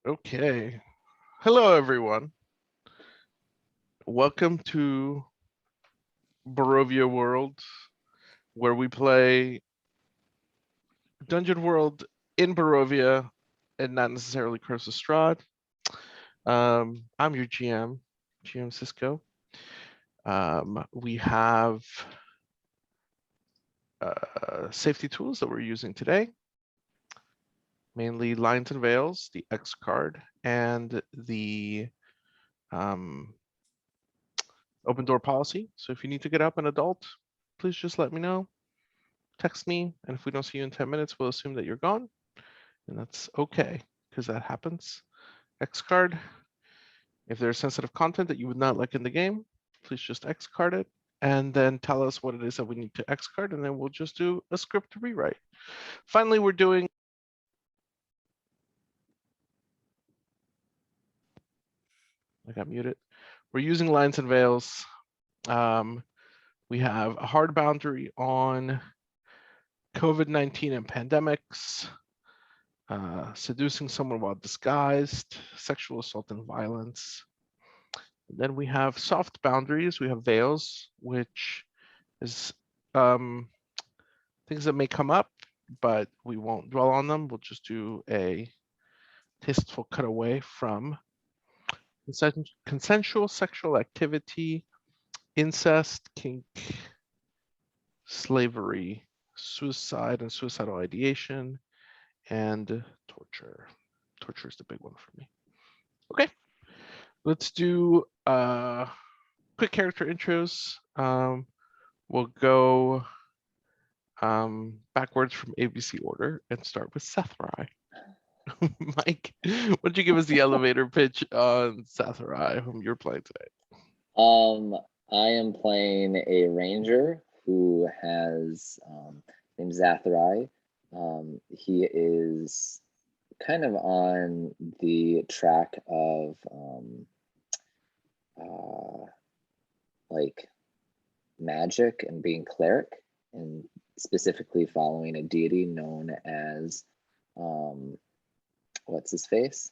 Okay. Hello, everyone. Welcome to Barovia World, where we play Dungeon World in Barovia and not necessarily Curse of Strahd. I'm your GM Cisco. We have safety tools that we're using today, mainly Lines and Veils, the X card, and the um, open door policy. So if you need to get up an adult, please just let me know. Text me, and if we don't see you in 10 minutes, we'll assume that you're gone, and that's okay, because that happens. X card. If there's sensitive content that you would not like in the game, please just X card it, and then tell us what it is that we need to X card, and then we'll just do a script rewrite. Finally, we're doing. I got muted. We're using Lines and Veils. We have a hard boundary on COVID-19 and pandemics, seducing someone while disguised, sexual assault and violence. And then we have soft boundaries. We have veils, which is things that may come up, but we won't dwell on them. We'll just do a tasteful cutaway from consensual sexual activity, incest, kink, slavery, suicide and suicidal ideation, and torture. Torture is the big one for me. Okay, let's do quick character intros. We'll go backwards from ABC order and start with Zathari. Mike, why don't you give us the elevator pitch on Zathari, whom you're playing today? I am playing a ranger who has named Zathari. He is kind of on the track of like magic and being cleric, and specifically following a deity known as what's his face?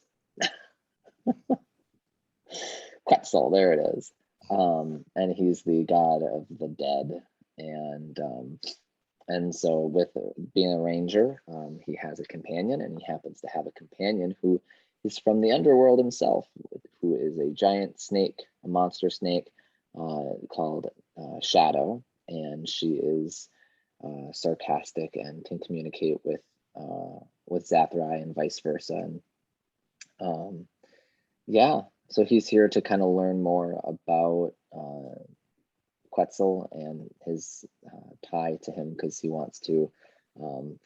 Quetzal, there it is. And he's the god of the dead, and so with being a ranger, he has a companion, and he happens to have a companion who is from the underworld himself, who is a giant snake, a monster snake called Shadow, and she is sarcastic and can communicate with Zathrai and vice versa. And yeah, so he's here to kind of learn more about Quetzal and his tie to him, because he wants to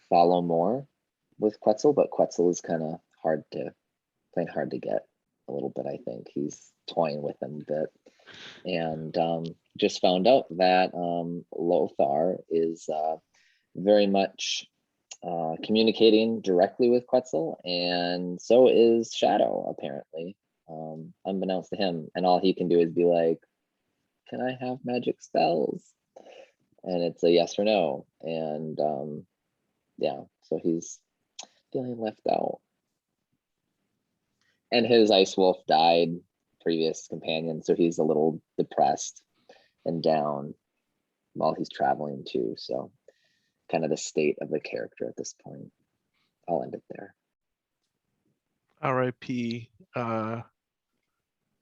follow more with Quetzal, but Quetzal is kind of hard to get a little bit. I think he's toying with him a bit, and just found out that Lothar is very much communicating directly with Quetzal, and so is Shadow, apparently, unbeknownst to him. And all he can do is be like, "Can I have magic spells?" And it's a yes or no. And yeah, so he's feeling left out. And his ice wolf died, previous companion, so he's a little depressed and down while he's traveling too. So kind of the state of the character at this point. I'll end it there. R.I.P.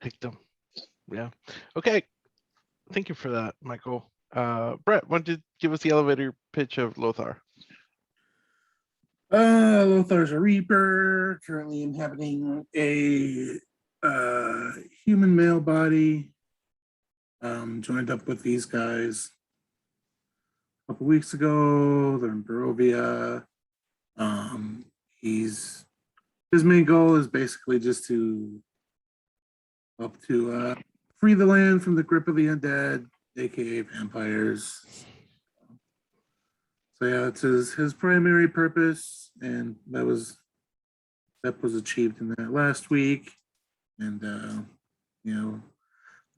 Victim. Yeah. Okay. Thank you for that, Michael. Brett, why don't you give us the elevator pitch of Lothar? Lothar's a reaper, currently inhabiting a human male body. Joined up with these guys a couple weeks ago. They're in Barovia. His main goal is basically just to help to free the land from the grip of the undead, aka vampires. So yeah, it's his primary purpose, and that was achieved in that last week. And you know,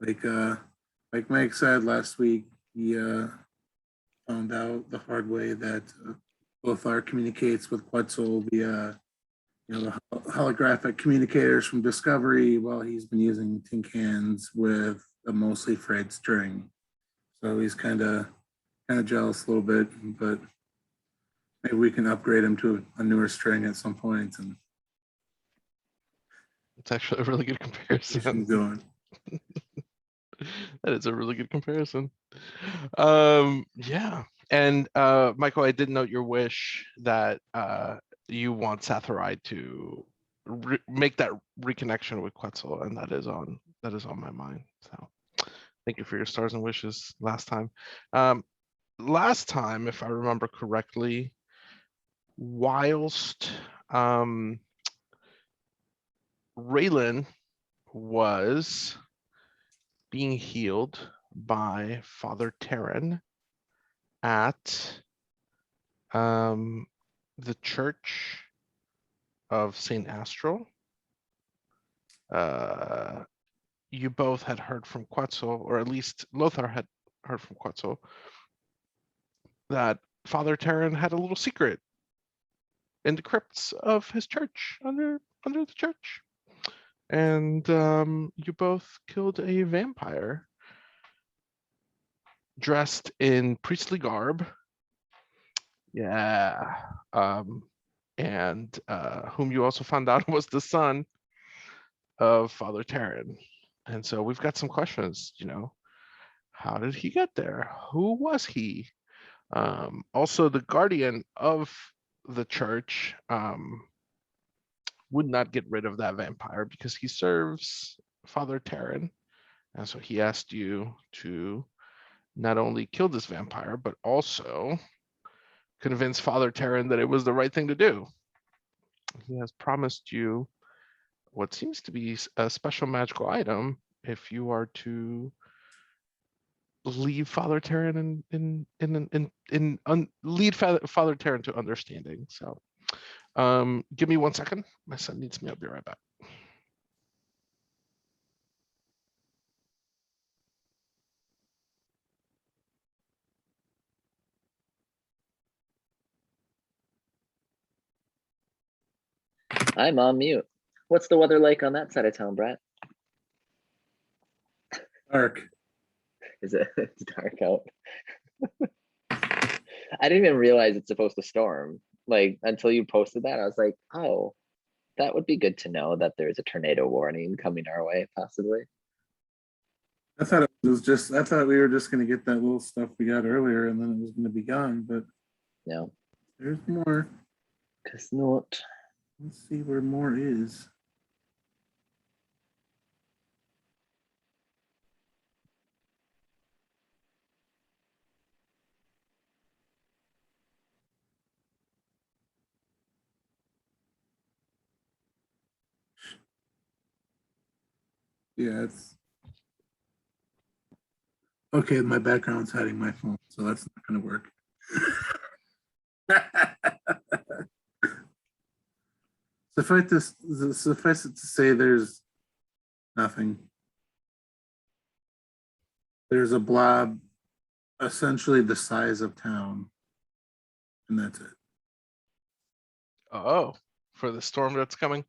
like Mike said last week, he found out the hard way that Lothar communicates with Quetzal via the holographic communicators from Discovery. Well, he's been using tin cans with a mostly frayed string, so he's kind of jealous a little bit. But maybe we can upgrade him to a newer string at some point and It's actually a really good get him comparison. going. That is a really good comparison. Yeah. And Michael, I did note your wish that you want Zathari to make that reconnection with Quetzal, and that is on my mind. So thank you for your stars and wishes last time. Last time, if I remember correctly, whilst Raylan was being healed by Father Terrin at the Church of Saint Astral. You both had heard from Quetzal, or at least Lothar had heard from Quetzal, that Father Terrin had a little secret in the crypts of his church, under the church. And you both killed a vampire dressed in priestly garb. Yeah. And whom you also found out was the son of Father Terrin. And so we've got some questions, how did he get there? Who was he? Also, the guardian of the church would not get rid of that vampire because he serves Father Terrin. And so he asked you to not only kill this vampire, but also convince Father Terrin that it was the right thing to do. He has promised you what seems to be a special magical item if you are to leave Father Terrin lead Father Terrin to understanding. So give me 1 second. My son needs me. I'll be right back. I'm on mute. What's the weather like on that side of town, Brett? Dark. Is it? It's dark out. I didn't even realize it's supposed to storm. Like until you posted that, I was like, oh, that would be good to know that there's a tornado warning coming our way, possibly. I thought it was just. I thought we were just going to get that little stuff we got earlier, and then it was going to be gone. But No, there's more. guess not. Let's see where more is. Yeah, it's okay. My background's hiding my phone, so that's not going to work. Suffice it to say, there's nothing. There's a blob, essentially the size of town, and that's it. Oh, for the storm that's coming.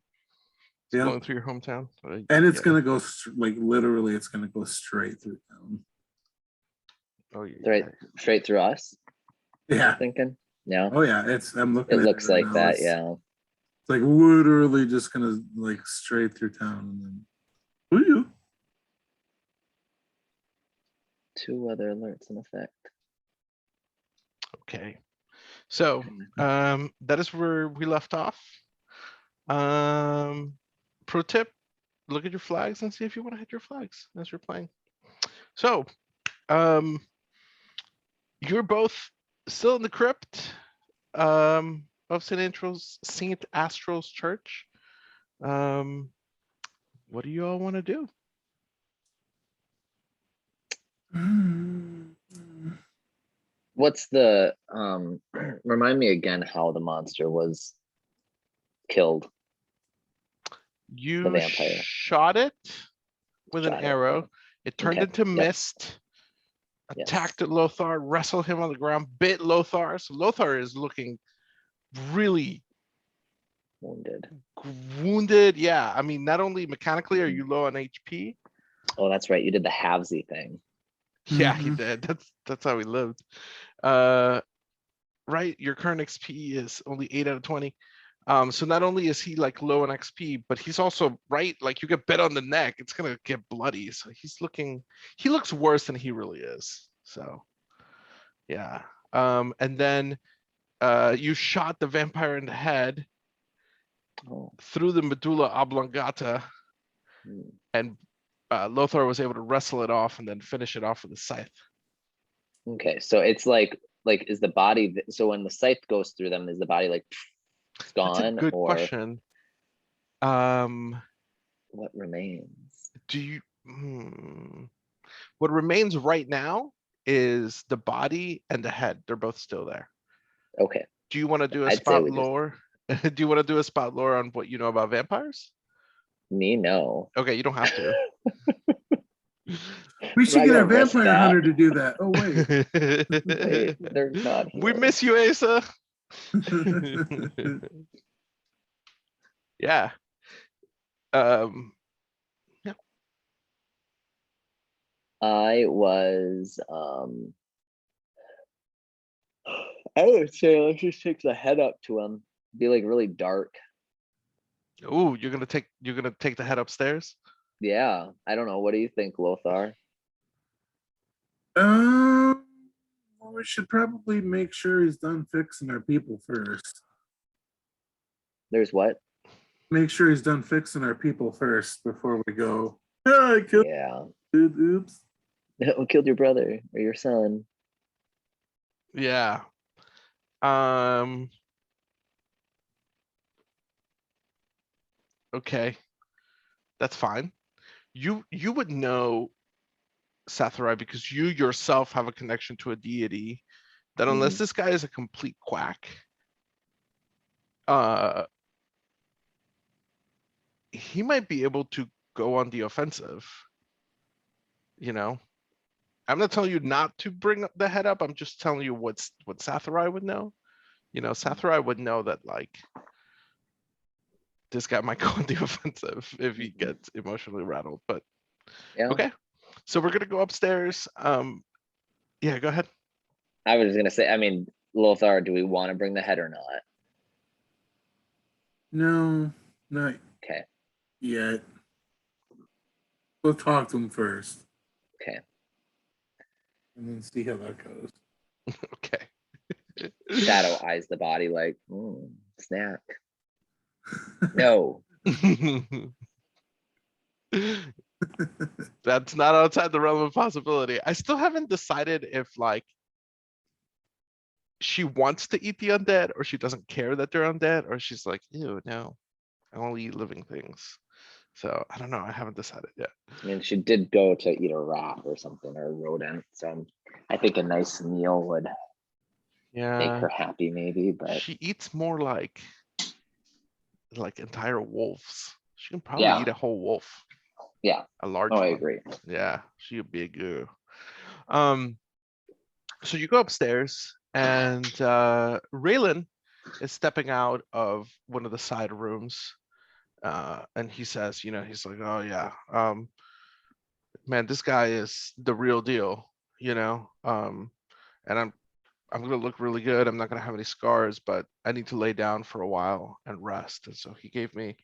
It's Yeah. going through your hometown. And it's going to go, like, literally, it's going to go straight through town. Oh, yeah. Right, straight through us. Yeah. I'm thinking. No. Oh, yeah. I'm looking It at looks it right like now. that. It's Yeah. like literally just going to, like, straight through town. And then, who you? 2 weather alerts in effect. Okay. So that is where we left off. Pro tip, look at your flags and see if you want to hit your flags as you're playing. So you're both still in the crypt of Saint Astral's church. What do you all want to do? What's the remind me again how the monster was killed? You The vampire. shot it with an Shot it. arrow. It turned Okay. into mist. Yes. Attacked at Lothar, wrestled him on the ground, bit Lothar. So Lothar is looking really Wounded. Wounded. Yeah, I mean, not only mechanically are you low on HP. Oh, that's right. You did the halvesy thing. Yeah, he Mhm. did. That's how he lived. Right, your current XP is only 8 out of 20. So not only is he like low on XP, but he's also right, like you get bit on the neck, it's gonna get bloody. So he looks worse than he really is. So yeah. And then you shot the vampire in the head Oh. through the medulla oblongata, Hmm. and Lothar was able to wrestle it off and then finish it off with a scythe. Okay, so it's like is the body so when the scythe goes through them, is the body like That's a gone, good or question. what remains? Do you what remains right now is the body and the head. They're both still there. Okay, Do you want to do a I'd say spot we just lore? Do you want to do a spot lore on what you know about vampires? no. Okay, you don't have to. We I'm should not get our gonna risk vampire that. hunter to do that. Oh wait. Wait, they're not We here. miss you, Asa. Yeah. Yeah. I was I would say let's just take the head up to him. Be like really dark. Ooh, you're gonna take the head upstairs? Yeah. I don't know. What do you think, Lothar? Well, we should probably make sure he's done fixing our people first. There's what? Make sure he's done fixing our people first before we go. Ah, I killed Yeah. dude. Oops. Who killed your brother or your son? Yeah. Okay. That's fine. You would know, Zathari, because you yourself have a connection to a deity, that unless Mhm. this guy is a complete quack, uh he might be able to go on the offensive. You know, I'm not telling you not to bring up the head up. I'm just telling you what Zathari would know. You know, Zathari would know that like this guy might go on the offensive if he Mhm. gets emotionally rattled. But Yeah. okay, so we're gonna go upstairs. Yeah, go ahead. I was gonna say, I mean, Lothar, do we want to bring the head or not? No, not Okay. yet. We'll talk to him first Okay. and then see how that goes. Okay. Shadow eyes the body like, snack. No. That's not outside the realm of possibility. I still haven't decided if like she wants to eat the undead or she doesn't care that they're undead, or she's like, ew, no, I only eat living things. So I don't know. I haven't decided yet. I mean, she did go to eat a rat or something or a rodent. So I think a nice meal would make Yeah, her happy, maybe. But she eats more like entire wolves. She can probably yeah, eat a whole wolf, yeah. a large Oh, I one. agree. Yeah, she a big girl. So you go upstairs and Raylan is stepping out of one of the side rooms, and he says, you know, he's like, oh yeah, man, this guy is the real deal, you know, and I'm gonna look really good. I'm not gonna have any scars, but I need to lay down for a while and rest. And so he gave me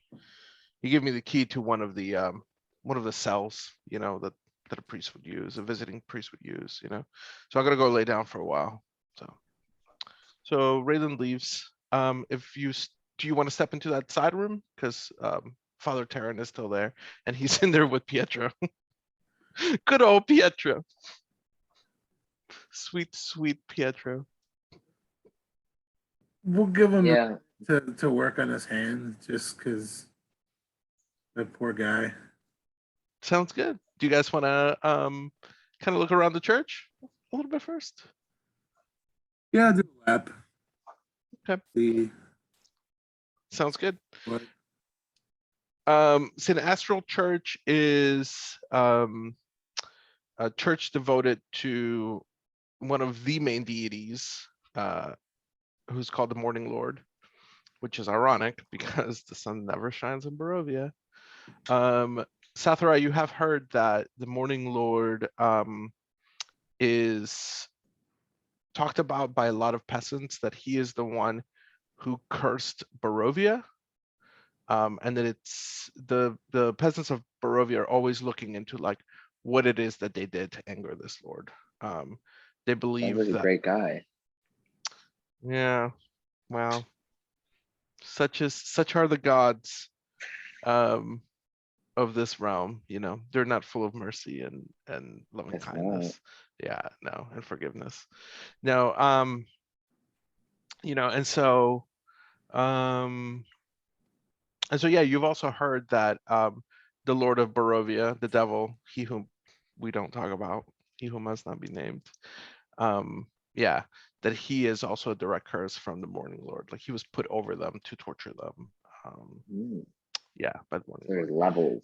the key to one of the cells, you know, that a priest would use, a visiting priest would use, you know. So I'm gonna go lay down for a while. So Raylan leaves. If you do you want to step into that side room? Because Father Terrin is still there, and he's in there with Pietro. Good old Pietro. Sweet, sweet Pietro. We'll give him Yeah. to work on his hand just because that poor guy. Sounds good. Do you guys want to kind of look around the church a little bit first? Yeah, do a lap. Okay. See Sounds good. what. St. Astral Church is a church devoted to one of the main deities, who's called the Morning Lord, which is ironic because the sun never shines in Barovia. Zathari, you have heard that the Morning Lord is talked about by a lot of peasants, that he is the one who cursed Barovia. And that it's the peasants of Barovia are always looking into like what it is that they did to anger this lord. They Sounds believe like a that, great guy. yeah, well, such are the gods of this realm, you know. They're not full of mercy and loving Guess not. kindness. Yeah, no, and forgiveness. No, you know, and so yeah, you've also heard that the Lord of Barovia, the devil, he whom we don't talk about, he who must not be named, yeah, that he is also a direct curse from the Morning Lord. Like he was put over them to torture them. Mm, Yeah, by the Morning there's Lord. levels.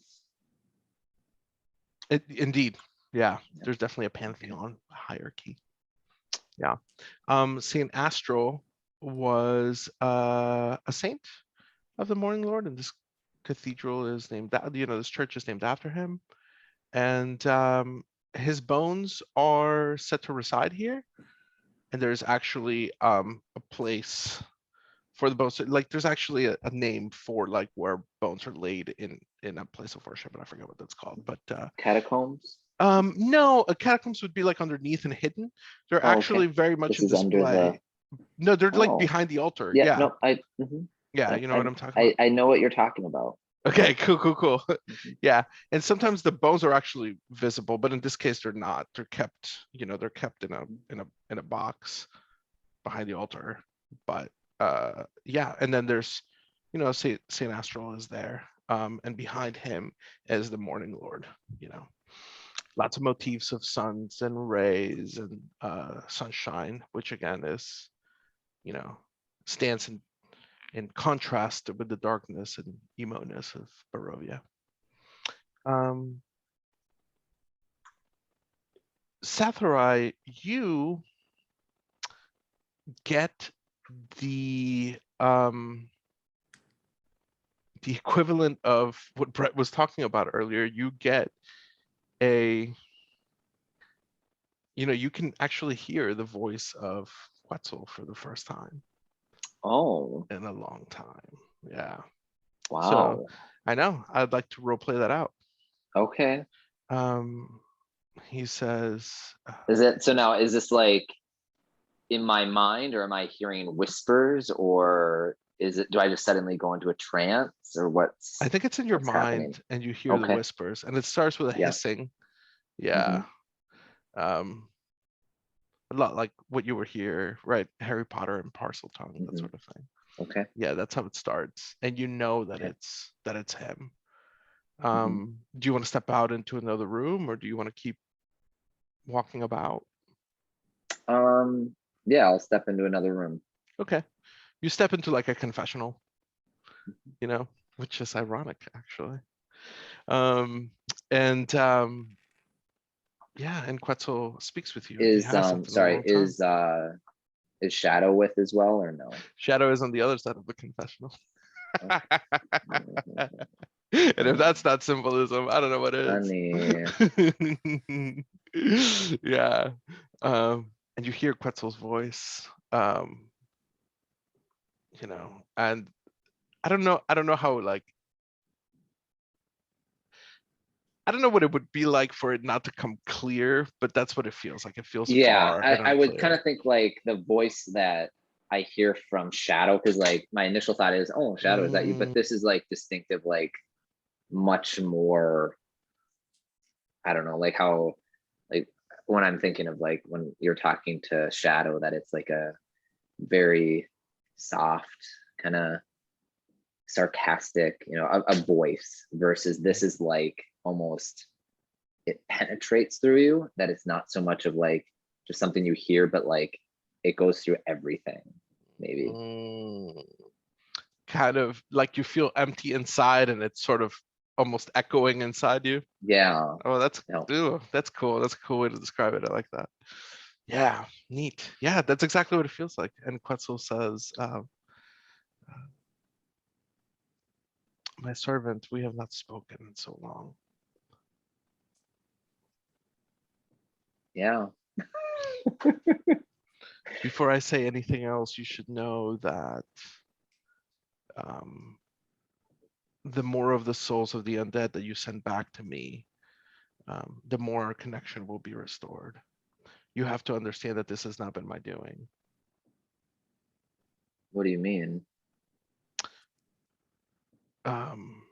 Indeed, yeah, Yeah. there's definitely a pantheon, a hierarchy. Yeah. Saint Astral was a saint of the Morning Lord, and this cathedral is named, you know, this church is named after him. And his bones are set to reside here. And there's actually a place for the bones. Like there's actually a name for like where bones are laid in a place of worship, and I forget what that's called. But Catacombs? no, a catacombs would be like underneath and hidden. They're Oh, actually okay. very much This in is under the. display. No, they're like Oh, behind the altar. yeah. Yeah, No, yeah, Yep, you know what I'm talking about. I know what you're talking about. Okay, cool. Mhm. Yeah, and sometimes the bones are actually visible, but in this case they're not. They're kept, you know, they're kept in a box behind the altar. But yeah, and then there's, you know, Saint Astral is there, and behind him is the Morning Lord. You know, lots of motifs of suns and rays and sunshine, which again is, you know, stands in contrast with the darkness and emo-ness of Barovia. Zathari, you get the equivalent of what Brett was talking about earlier. You get a, you know, you can actually hear the voice of Quetzal for the first time Oh, in a long time. Yeah. So wow. I know I'd like to role play that out. Okay. He says, Is it so now? Is this like in my mind, or am I hearing whispers, or is it? Do I just suddenly go into a trance, or I think it's in your what's happening? mind and you hear the Okay. whispers, and it starts with a Yeah. hissing. Yeah. Um, a lot like what you were here, right? Harry Potter and Parcel Tongue, that sort of thing. Okay. Yeah, that's how it starts, and you know that Okay. it's him. Mhm. Do you want to step out into another room, or do you want to keep walking about? Yeah, I'll step into another room. Okay, you step into like a confessional, you know, which is ironic actually. And yeah, and Quetzal speaks with you, and he has for a Sorry, long time. is Shadow with as well, or no? Shadow is on the other side of the confessional. Okay. And if that's not symbolism, I don't know what Funny. is. Yeah. And you hear Quetzal's voice, you know, and I don't know how, like, I don't know what it would be like for it not to come clear, but that's what it feels like. It feels Yeah, far and I would kind unclear. of think like the voice that I hear from Shadow, because like my initial thought is, oh, Shadow, is that you? But this is like distinctive, like much more, I don't know, like how, like when I'm thinking of like when you're talking to Shadow, that it's like a very soft, kind of sarcastic, you know, a voice, versus this is like almost, it penetrates through you, that it's not so much of like just something you hear, but like it goes through everything, maybe. Kind of like you feel empty inside and it's sort of almost echoing inside you. Yeah. Oh, that's No. that's cool. That's a cool way to describe it. I like that. Yeah, neat. Yeah, that's exactly what it feels like. And Quetzal says, My servant, we have not spoken in so long. Yeah. Before I say anything else, you should know that um, the more of the souls of the undead that you send back to me, the more our connection will be restored. You have to understand that this has not been my doing. What do you mean? Um,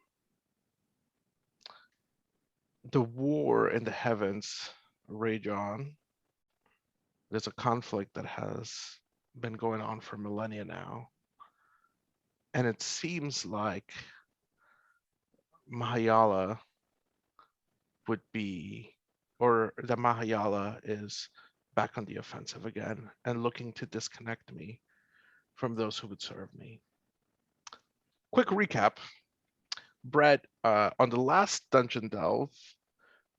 the war in the heavens rage on. There's a conflict that has been going on for millennia now. And it seems like Mahayala would be, or the Mahayala is back on the offensive again and looking to disconnect me from those who would serve me. Quick recap. Brett, on the last dungeon delve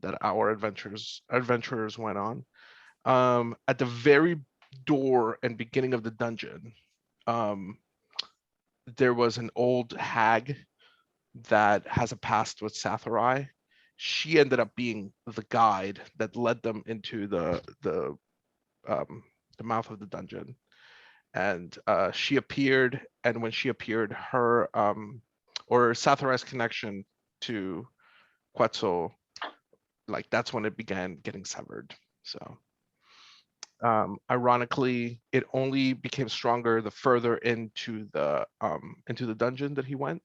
that our adventurers went on, at the very door and beginning of the dungeon, there was an old hag that has a past with Zathari. She ended up being the guide that led them into the mouth of the dungeon, and she appeared. And when she appeared, her or Zathari's connection to Quetzal, like that's when it began getting severed. So ironically, it only became stronger the further into the dungeon that he went.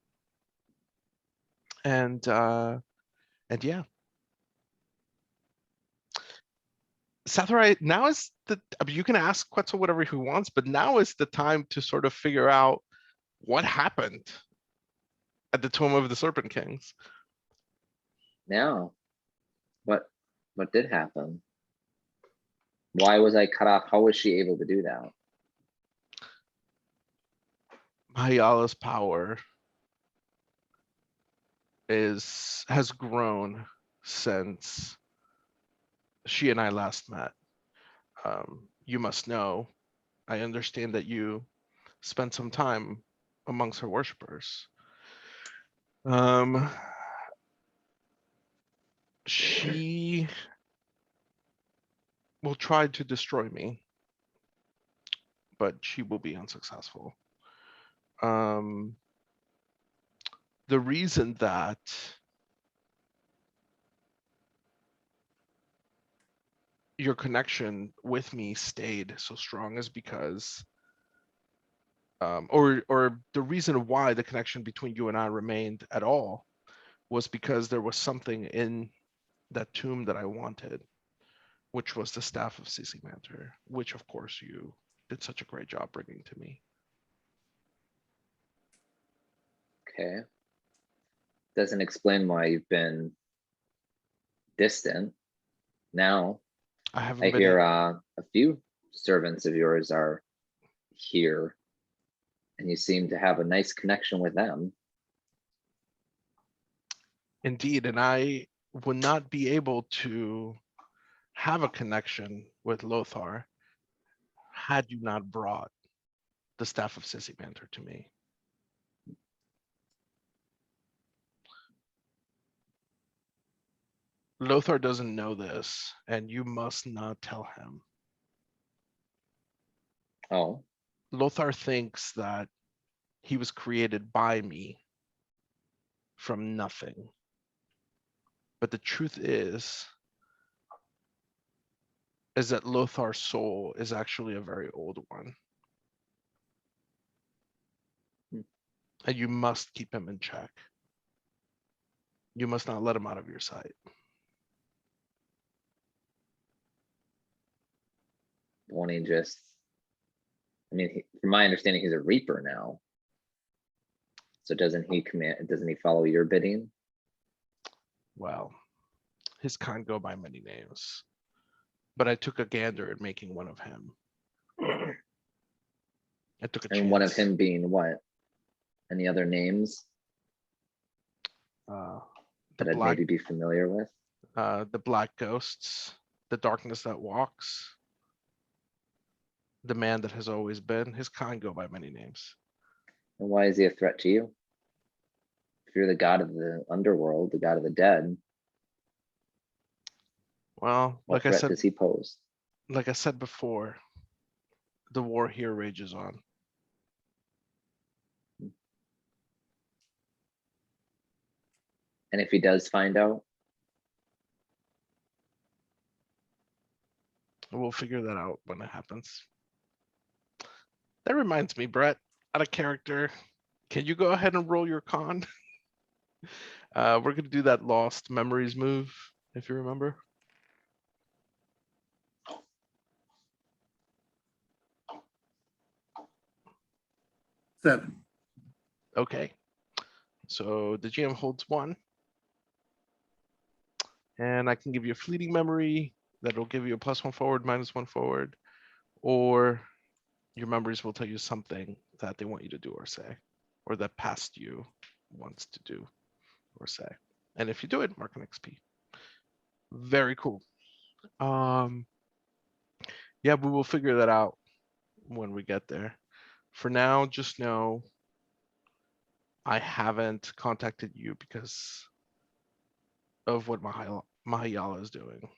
And yeah, Zathari, now is I mean, you can ask Quetzal whatever he wants, but now is the time to sort of figure out what happened at the Tomb of the Serpent Kings. Now, what did happen? Why was I cut off? How was she able to do that? Mahayala's power has grown since she and I last met. You must know, I understand that you spent some time amongst her worshippers. She will try to destroy me, but she will be unsuccessful. The reason that your connection with me stayed so strong is because or the reason why the connection between you and I remained at all was because there was something in that tomb that I wanted, which was the staff of Sissy Mantor, which of course you did such a great job bringing to me. Okay. Doesn't explain why you've been distant. Now, I haven't I been hear a few servants of yours are here, and you seem to have a nice connection with them. indeed, and I would not be able to have a connection with Lothar had you not brought the staff of Sissy Mantor to me. Lothar doesn't know this, and you must not tell him. Oh, Lothar thinks that he was created by me from nothing. But the truth is that Lothar's soul is actually a very old one. And you must keep him in check. You must not let him out of your sight. won't he just? I mean, from my understanding, he's a reaper now. So doesn't he command? Doesn't he follow your bidding? Well, his kind go by many names, but I took a gander at making one of him. I took a chance. And one of him being what? Any other names that I'd maybe be familiar with? The black ghosts, the darkness that walks, the man that has always been. His kind go by many names. And why is he a threat to you? If you're the god of the underworld, the god of the dead, Well, what threat does he pose? like I said before, the war here rages on. And if he does find out, We'll figure that out when it happens. That reminds me, Brett, out of character, can you go ahead and roll your con? We're gonna do that lost memories move, if you remember. Seven. Okay. So the GM holds 1. And I can give you a fleeting memory that'll give you a +1 forward, -1 forward, or your memories will tell you something that they want you to do or say, or that past you wants to do or say. And if you do it, mark an XP. Very cool. Yeah, we will figure that out when we get there. For now, just know I haven't contacted you because of what Mahayala is doing.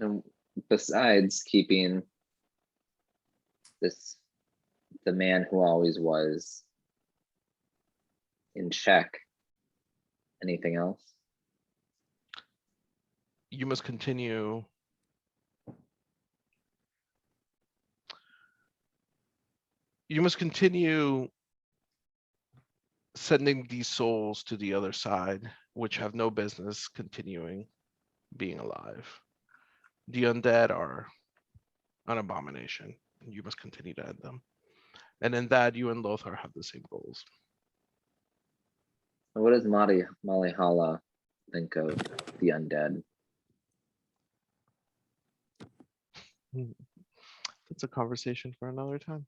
and besides keeping this, the man who always was, in check, anything else? You must continue. You must continue sending these souls to the other side, which have no business continuing being alive. The undead are an abomination, and you must continue to end them. And in that, you and Lothar have the same goals. And what does Malihala think of the undead? It's a conversation for another time.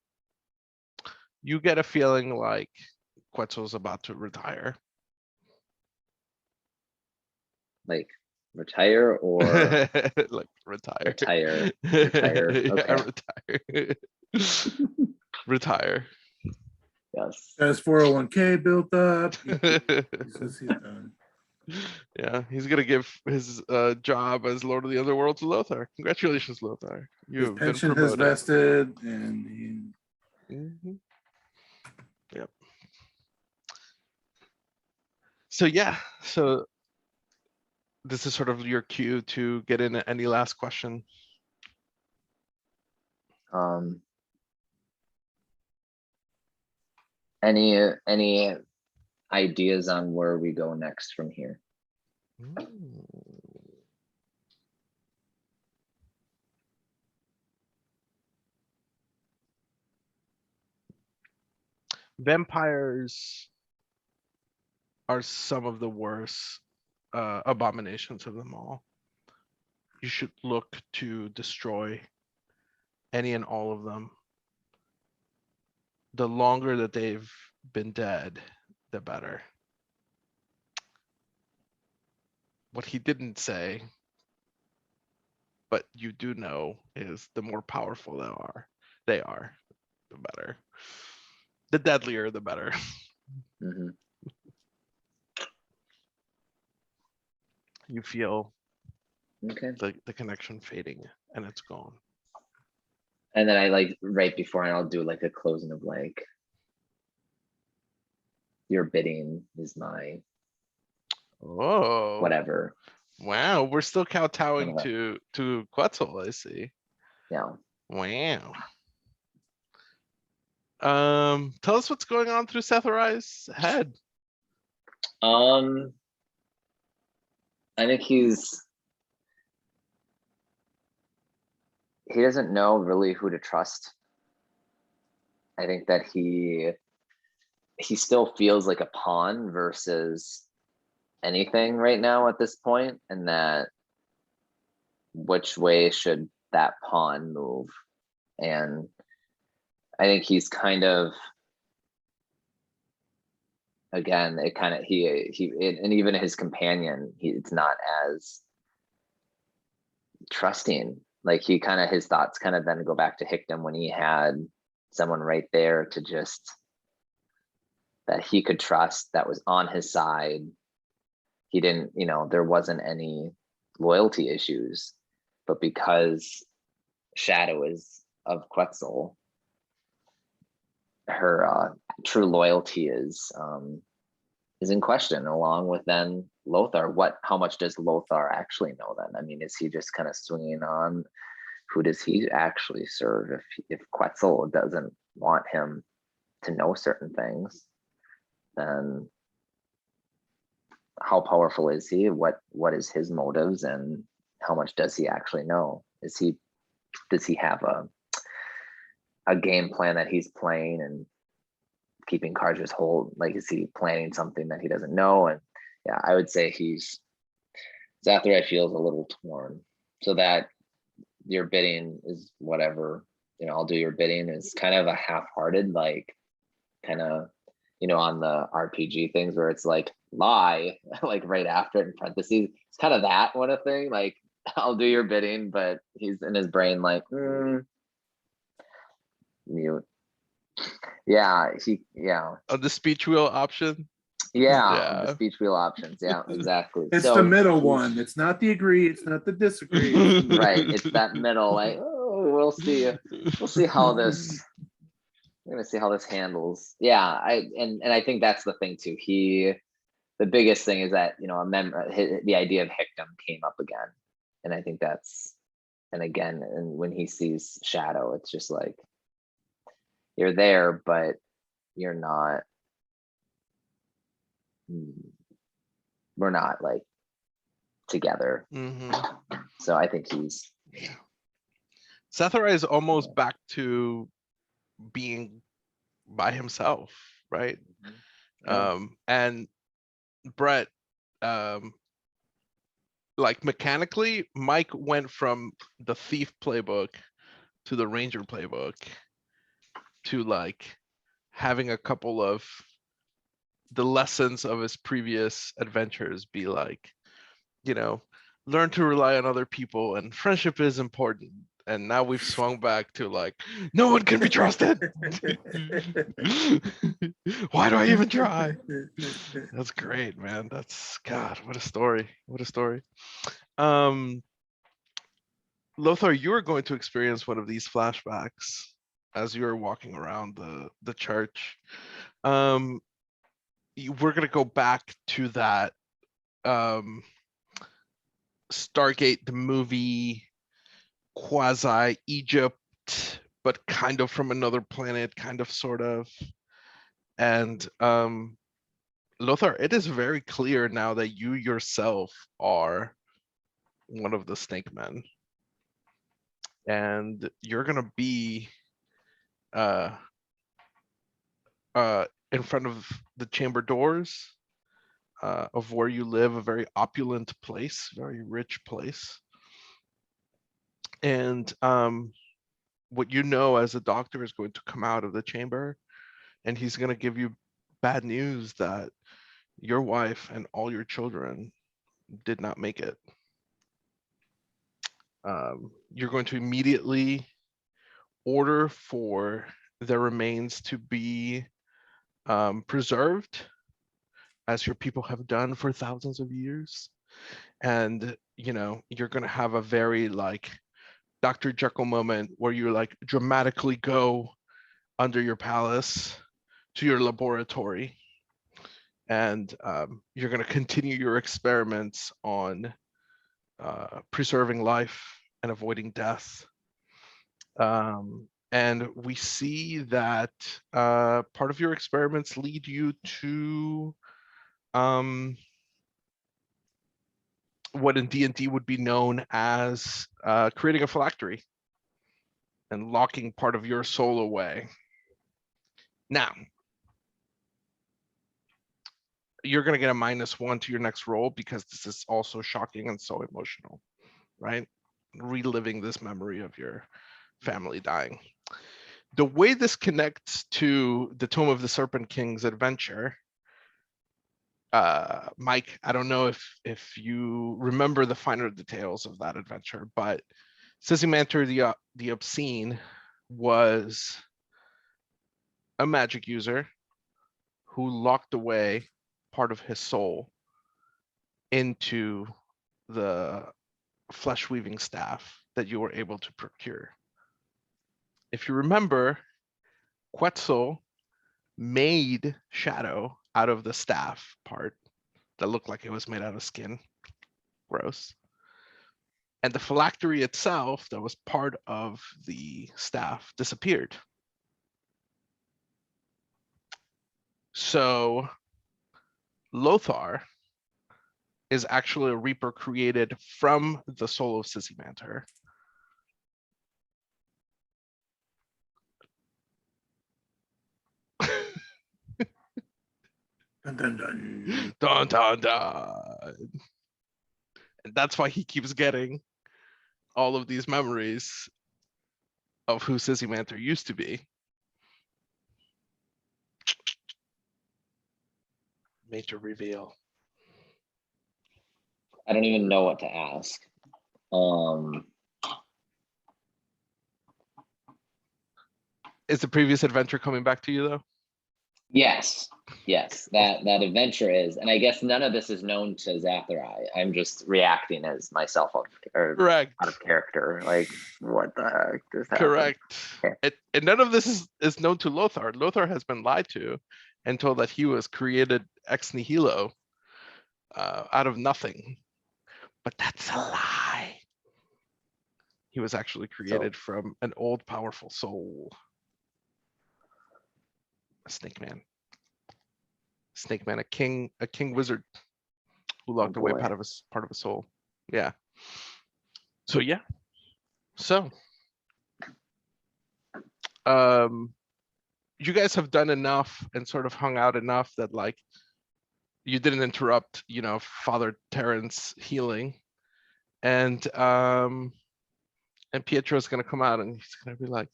You get a feeling like Quetzal's about to retire. Like retire or Like retire. retire? Retire. Yeah, Okay. retire. Retire. Yes. Has 401k built up. He says he's done. Yeah, he's gonna give his job as Lord of the Underworld to Lothar. Congratulations, Lothar. You His have been pension has promoted. vested, and Mhm. Yep. So yeah, so this is sort of your cue to get in any last question. Any ideas on where we go next from here? Vampires are some of the worst abominations of them all. You should look to destroy any and all of them. The longer that they've been dead, the better. What he didn't say, but you do know, is the more powerful they are, the better. The deadlier, the better. Mm-hmm. You feel Okay. the connection fading and it's gone. And then I like right before I'll do like a closing of like, your bidding is my Oh, whatever. wow, we're still kowtowing Whatever. to Quetzal, I see. Yeah. Wow. Tell us what's going on through Zathari's head. I think he doesn't know really who to trust. I think that he still feels like a pawn versus anything right now at this point, and that which way should that pawn move? And I think he's kind of, again, it kind of and even his companion, it's not as trusting. Like he kind of, his thoughts kind of then go back to Hickdom when he had someone right there to just, that he could trust, that was on his side. He didn't, there wasn't any loyalty issues, but because Shadow is of Quetzal, her true loyalty is in question, along with then Lothar. How much does Lothar actually know then? I mean, is he just kind of swinging on? Who does he actually serve if Quetzal doesn't want him to know certain things? Then how powerful is he? What is his motives, and how much does he actually know? Does he have a game plan that he's playing and keeping cards just hold? Like, is he planning something that he doesn't know? And yeah, I would say Zathari feels a little torn. So that your bidding is whatever, I'll do your bidding is kind of a half-hearted, like kind of, on the RPG things where it's like lie, like right after it in parentheses. It's kind of that one of thing, like I'll do your bidding, but he's in his brain like, mute. Yeah, The speech wheel option. the speech wheel options. Yeah, exactly. It's the middle one. It's not the agree. It's not the disagree. Right. It's that middle. Like, we'll see how this. We're gonna see how this handles. Yeah, I think that's the thing too. The biggest thing is that the idea of Hickdom came up again, and I think that's, and again, and when he sees Shadow, it's just like, you're there, but you're not. We're not like together. So I think he's. Zathari is almost back to being by himself, right? And Brett, like mechanically, Mike went from the thief playbook to the ranger playbook to like having a couple of the lessons of his previous adventures be like, learn to rely on other people and friendship is important. And now we've swung back to like, no one can be trusted. Why do I even try? That's great, man. That's, God, what a story. What a story. Lothar, you are going to experience one of these flashbacks as you are walking around the church. We're going to go back to that Stargate, the movie, quasi Egypt, but kind of from another planet, kind of, sort of. And Lothar, it is very clear now that you yourself are one of the snake men, and you're gonna be in front of the chamber doors of where you live, a very opulent place, very rich place. And what as a doctor is going to come out of the chamber, and he's going to give you bad news that your wife and all your children did not make it. You're going to immediately order for their remains to be preserved, as your people have done for thousands of years. And, you're going to have a very like Dr. Jekyll moment where you like dramatically go under your palace to your laboratory, and you're going to continue your experiments on preserving life and avoiding death. And we see that part of your experiments lead you to what in D&D would be known as creating a phylactery and locking part of your soul away. Now, you're going to get a -1 to your next roll because this is also shocking and so emotional, right? Reliving this memory of your family dying. The way this connects to the Tomb of the Serpent King's adventure, Mike, I don't know if you remember the finer details of that adventure, but Sissimanter the Obscene was a magic user who locked away part of his soul into the flesh weaving staff that you were able to procure. If you remember, Quetzal made Shadow out of the staff part that looked like it was made out of skin. Gross. And the phylactery itself that was part of the staff disappeared. So Lothar is actually a Reaper created from the soul of Sisymanter. Dun, dun, dun. Dun, dun, dun. And that's why he keeps getting all of these memories of who Sisymanter used to be. Major reveal. I don't even know what to ask. Is the previous adventure coming back to you though? Yes, that adventure is, and I guess none of this is known to Zathari. I'm just reacting as myself or Correct. out of character. Like, what the heck just happened? Correct. Okay. And none of this is known to Lothar. Lothar has been lied to and told that he was created ex nihilo out of nothing. But that's a lie. He was actually created from an old powerful soul. A snake man. Snake man, a king wizard who locked away boy. part of a soul. Yeah. So yeah. So you guys have done enough and sort of hung out enough that like you didn't interrupt, you know, Father Terrin's healing. And Pietro's gonna come out and he's gonna be like,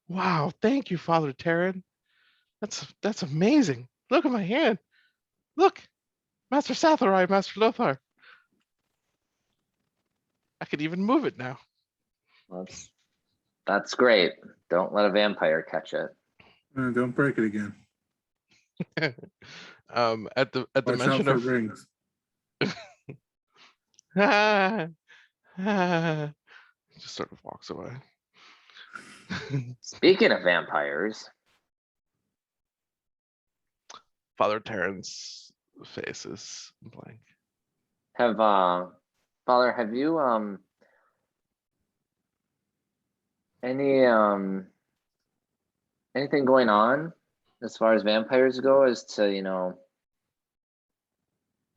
wow, thank you, Father Terrin. That's amazing. Look at my hand. Look, Master Zathari, Master Lothar. I could even move it now. That's great. Don't let a vampire catch it. Don't break it again. At the Watch out mention for of rings. just sort of walks away. Speaking of vampires, Father Terrin's face is blank. Father, have you any anything going on as far as vampires go, as to, you know,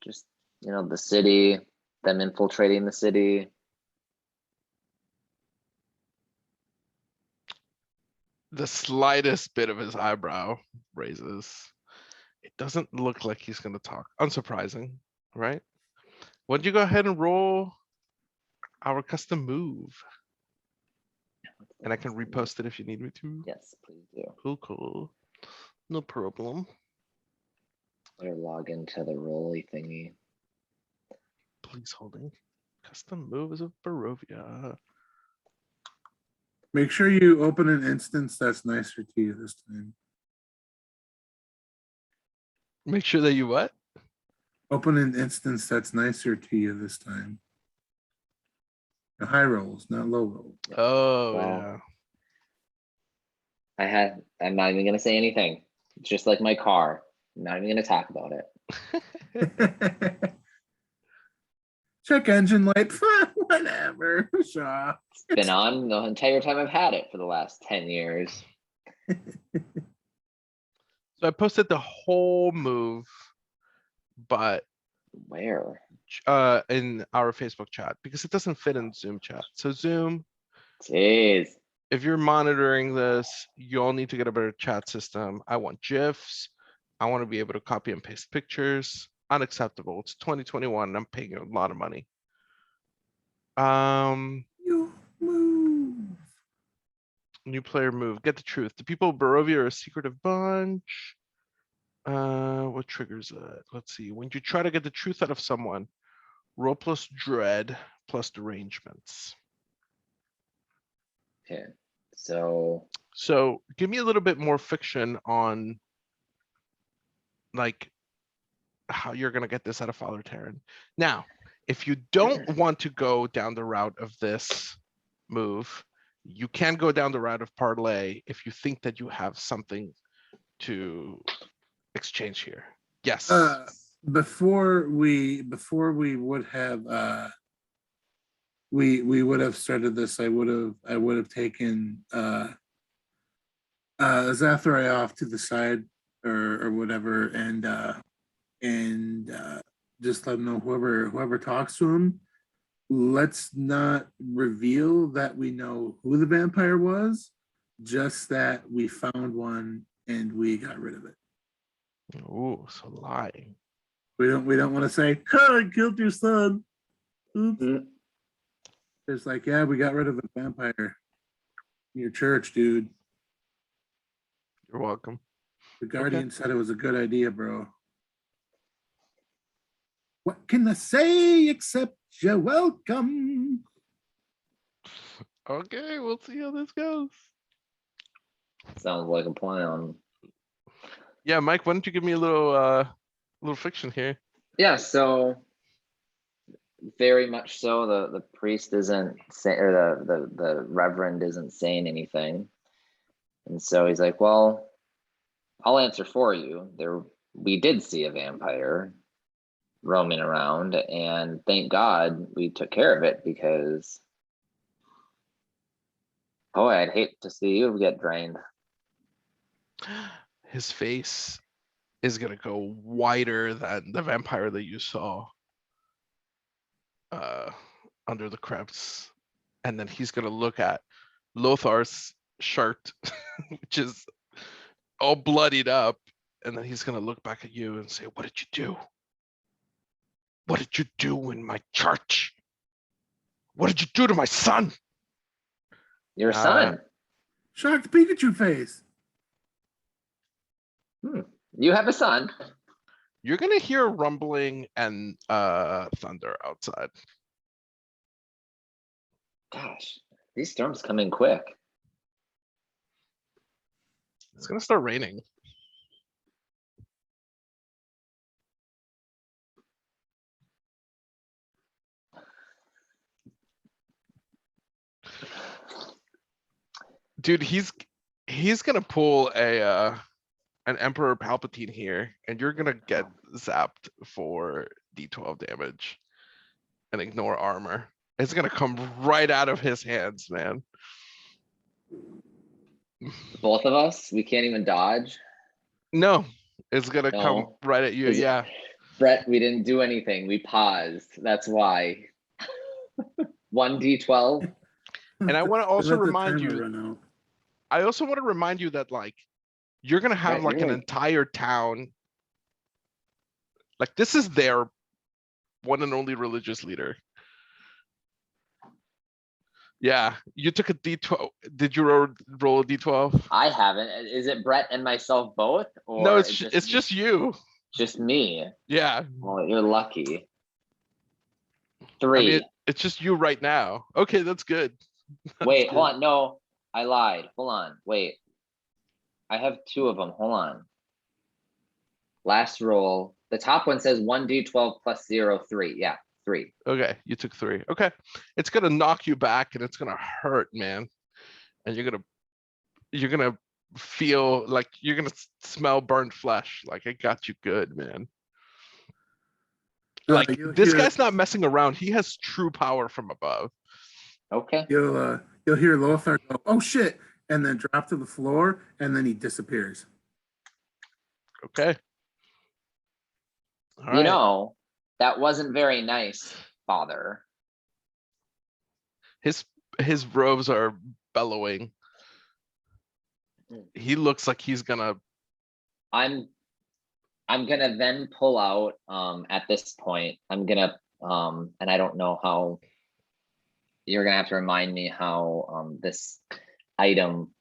just, you know, the city, them infiltrating the city? The slightest bit of his eyebrow raises. It doesn't look like he's going to talk. Unsurprising, right? Why don't you go ahead and roll our custom move? And I can repost it if you need me to. Yes, please do. Cool. No problem. Better log into the rolly thingy. Please holding. Custom moves of Barovia. Make sure you open an instance that's nicer to you this time. Make sure that you what? Open an instance that's nicer to you this time. The high rolls, not low rolls. Oh, Wow. yeah. I'm not even gonna say anything. It's just like my car. I'm not even gonna talk about it. Check engine light. Whatever. Shaw. It's been on the entire time I've had it for the last 10 years. So I posted the whole move, but Where? in our Facebook chat because it doesn't fit in Zoom chat. So Zoom, Jeez. if you're monitoring this, you'll need to get a better chat system. I want GIFs. I want to be able to copy and paste pictures. Unacceptable. It's 2021 and I'm paying you a lot of money. You move. New player move. Get the truth. The people of Barovia are a secretive bunch. What triggers it? Let's see. When you try to get the truth out of someone, roll plus dread plus derangements. Okay. So So give me a little bit more fiction on like how you're gonna get this out of Father Terran. Now, if you don't want to go down the route of this move, you can go down the route of parlay if you think that you have something to exchange here. Yes. Before we would have we would have started this, I would have taken Zathari off to the side or whatever, and just let him know, whoever talks to him, let's not reveal that we know who the vampire was, just that we found one and we got rid of it. Ooh, so lying. We don't want to say, "Oh, I killed your son." Oops. Mm. It's like, yeah, we got rid of a vampire in your church, dude. You're welcome. The Guardian said it was a good idea, bro. What can I say except you're welcome? Okay, we'll see how this goes. Sounds like a plan. Yeah, Mike, why don't you give me a little fiction here? Yeah, so very much so. The priest isn't saying, or the reverend isn't saying anything, and so he's like, "Well, I'll answer for you. We did see a vampire roaming around, and thank God we took care of it, because boy, I'd hate to see you get drained." His face is gonna go wider than the vampire that you saw under the crevice, and then he's gonna look at Lothar's shirt, which is all bloodied up, and then he's gonna look back at you and say, "What did you do? What did you do in my church? What did you do to my son?" Your son. Shocked Pikachu face. You have a son. You're gonna hear rumbling and thunder outside. Gosh, these storms come in quick. It's gonna start raining. Dude, he's gonna pull an Emperor Palpatine here, and you're gonna get zapped for D12 damage and ignore armor. It's gonna come right out of his hands, man. Both of us, we can't even dodge. No, it's gonna come No. right at you. Is it- Yeah. Brett, we didn't do anything. We paused. That's why. 1d12. And I want to also Let the remind timer you, run out. I also want to remind you that like you're gonna have Right, like you're an like- entire town. Like this is their one and only religious leader. Yeah, you took a D12. Did you roll a D12? I haven't. Is it Brett and myself both? Or No, it's just you. just me. Yeah, Well, you're lucky. I 3. mean it's just you right now. Okay, that's good. Wait, That's hold good. on. No, I lied. Hold on. Wait. I have 2 of them. Hold on. Last roll. The top one says 1d12 plus 0, 3. Yeah, 3. Okay, you took 3. Okay, it's gonna knock you back and it's gonna hurt, man. And you're gonna feel like you're gonna smell burnt flesh. Like it got you good, man. Like this guy's not messing around. He has true power from above. Okay. You'll hear Lothar go, "Oh shit," and then drop to the floor, and then he disappears. Okay. All You right. know, that wasn't very nice, Father. His robes are bellowing. He looks like he's gonna. I'm gonna then pull out at this point. I'm gonna and I don't know how you're gonna have to remind me how this item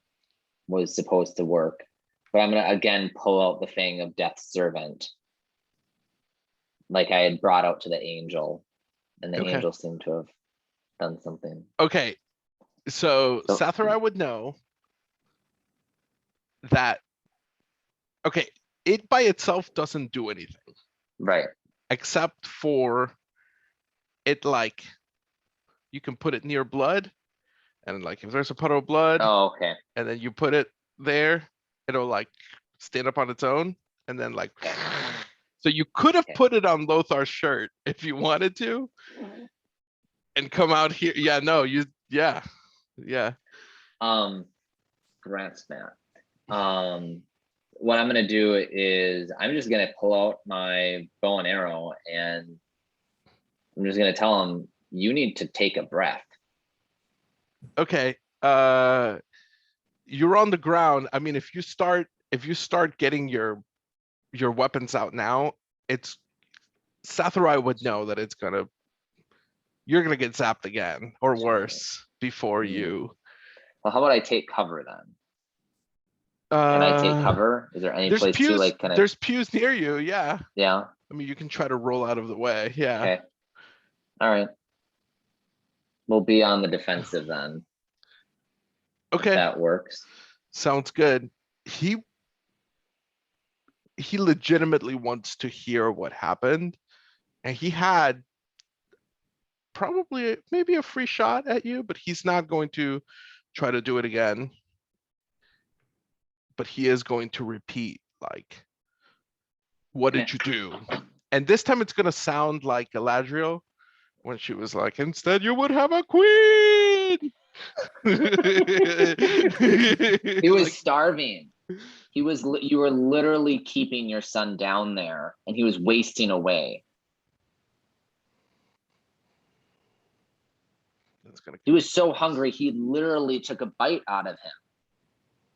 was supposed to work. But I'm gonna again pull out the Fang of Death's Servant, like I had brought out to the angel, and the Okay. angel seemed to have done something. Okay. So So- Zathari would know. that, okay, it by itself doesn't do anything Right. except for it, like, you can put it near blood, and like if there's a puddle of blood Oh, okay. and then you put it there, it'll like stand up on its own, and then like, Okay. so you could have Okay. put it on Lothar's shirt if you wanted to and come out here. Yeah, no, yeah. Grants Matt. What I'm gonna do is I'm just gonna pull out my bow and arrow, and I'm just gonna tell him, you need to take a breath. Okay. You're on the ground. I mean, if you start getting your weapons out now, it's Zathari would know that you're gonna get zapped again or worse before you. Well, how about I take cover then? Can I take cover? Is there any There's place to pews. like? Can I? There's pews near you. Yeah. Yeah. I mean, you can try to roll out of the way. Yeah. Okay. All right. We'll be on the defensive then. If Okay. that works. Sounds good. He legitimately wants to hear what happened, and he had probably maybe a free shot at you, but he's not going to try to do it again. But he is going to repeat, like, what did you do? And this time it's gonna sound like Galadriel when she was like, instead you would have a queen. He was Like, starving. You were literally keeping your son down there, and he was wasting away. He was so hungry, he literally took a bite out of him.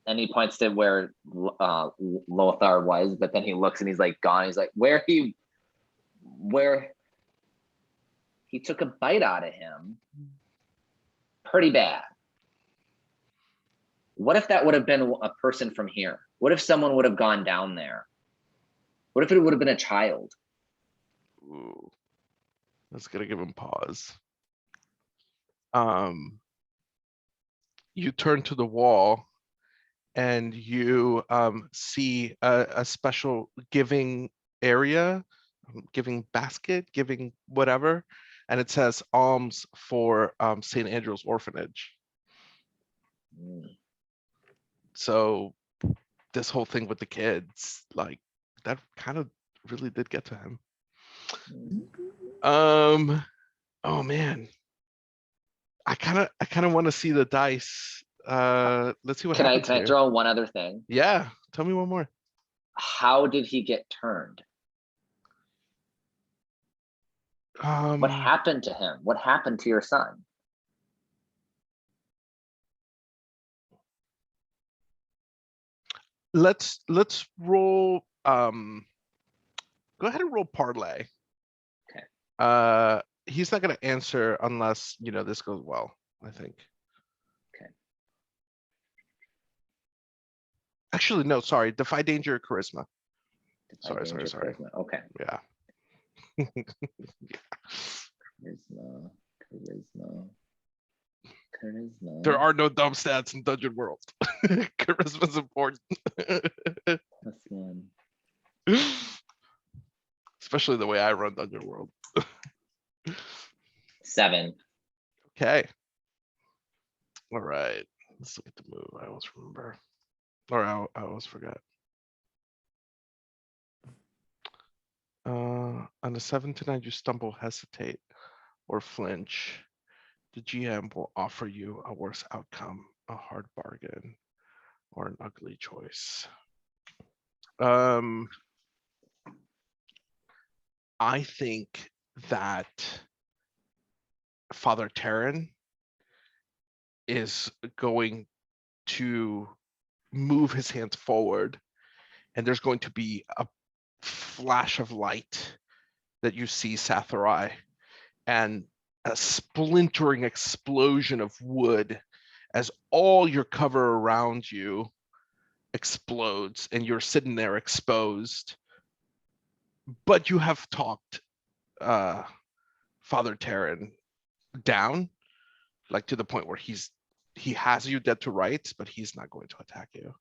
And he points to where Lothar was, but then he looks and he's like gone. He's like, where he took a bite out of him. Pretty bad. What if that would have been a person from here? What if someone would have gone down there? What if it would have been a child? Ooh, that's gonna give him pause. You turn to the wall and you see a special giving area, giving basket, giving whatever, and it says alms for St. Andrew's Orphanage. So this whole thing with the kids, like, that kind of really did get to him. Oh man, I kind of want to see the dice. Let's see what happens. Can I throw one other thing? Yeah, tell me one more. How did he get turned? What happened to him? What happened to your son? Let's roll. Go ahead and roll parlay. Okay. He's not going to answer unless this goes well, I think. Okay. Actually, no, sorry. Defy danger, charisma. Sorry. Charisma. Okay. Yeah. Charisma. There are no dumb stats in Dungeon World. Charisma's important. +1. Especially the way I run Dungeon World. 7. Okay. All right. Let's look at the move. I always remember. Or I always forget. On a 7 to 9, you stumble, hesitate, or flinch. The GM will offer you a worse outcome, a hard bargain, or an ugly choice. I think that Father Terrin is going to move his hands forward, and there's going to be a flash of light that you see Zathari, and a splintering explosion of wood as all your cover around you explodes and you're sitting there exposed. But you have talked Father Terrin down, like to the point where he has you dead to rights, but he's not going to attack you.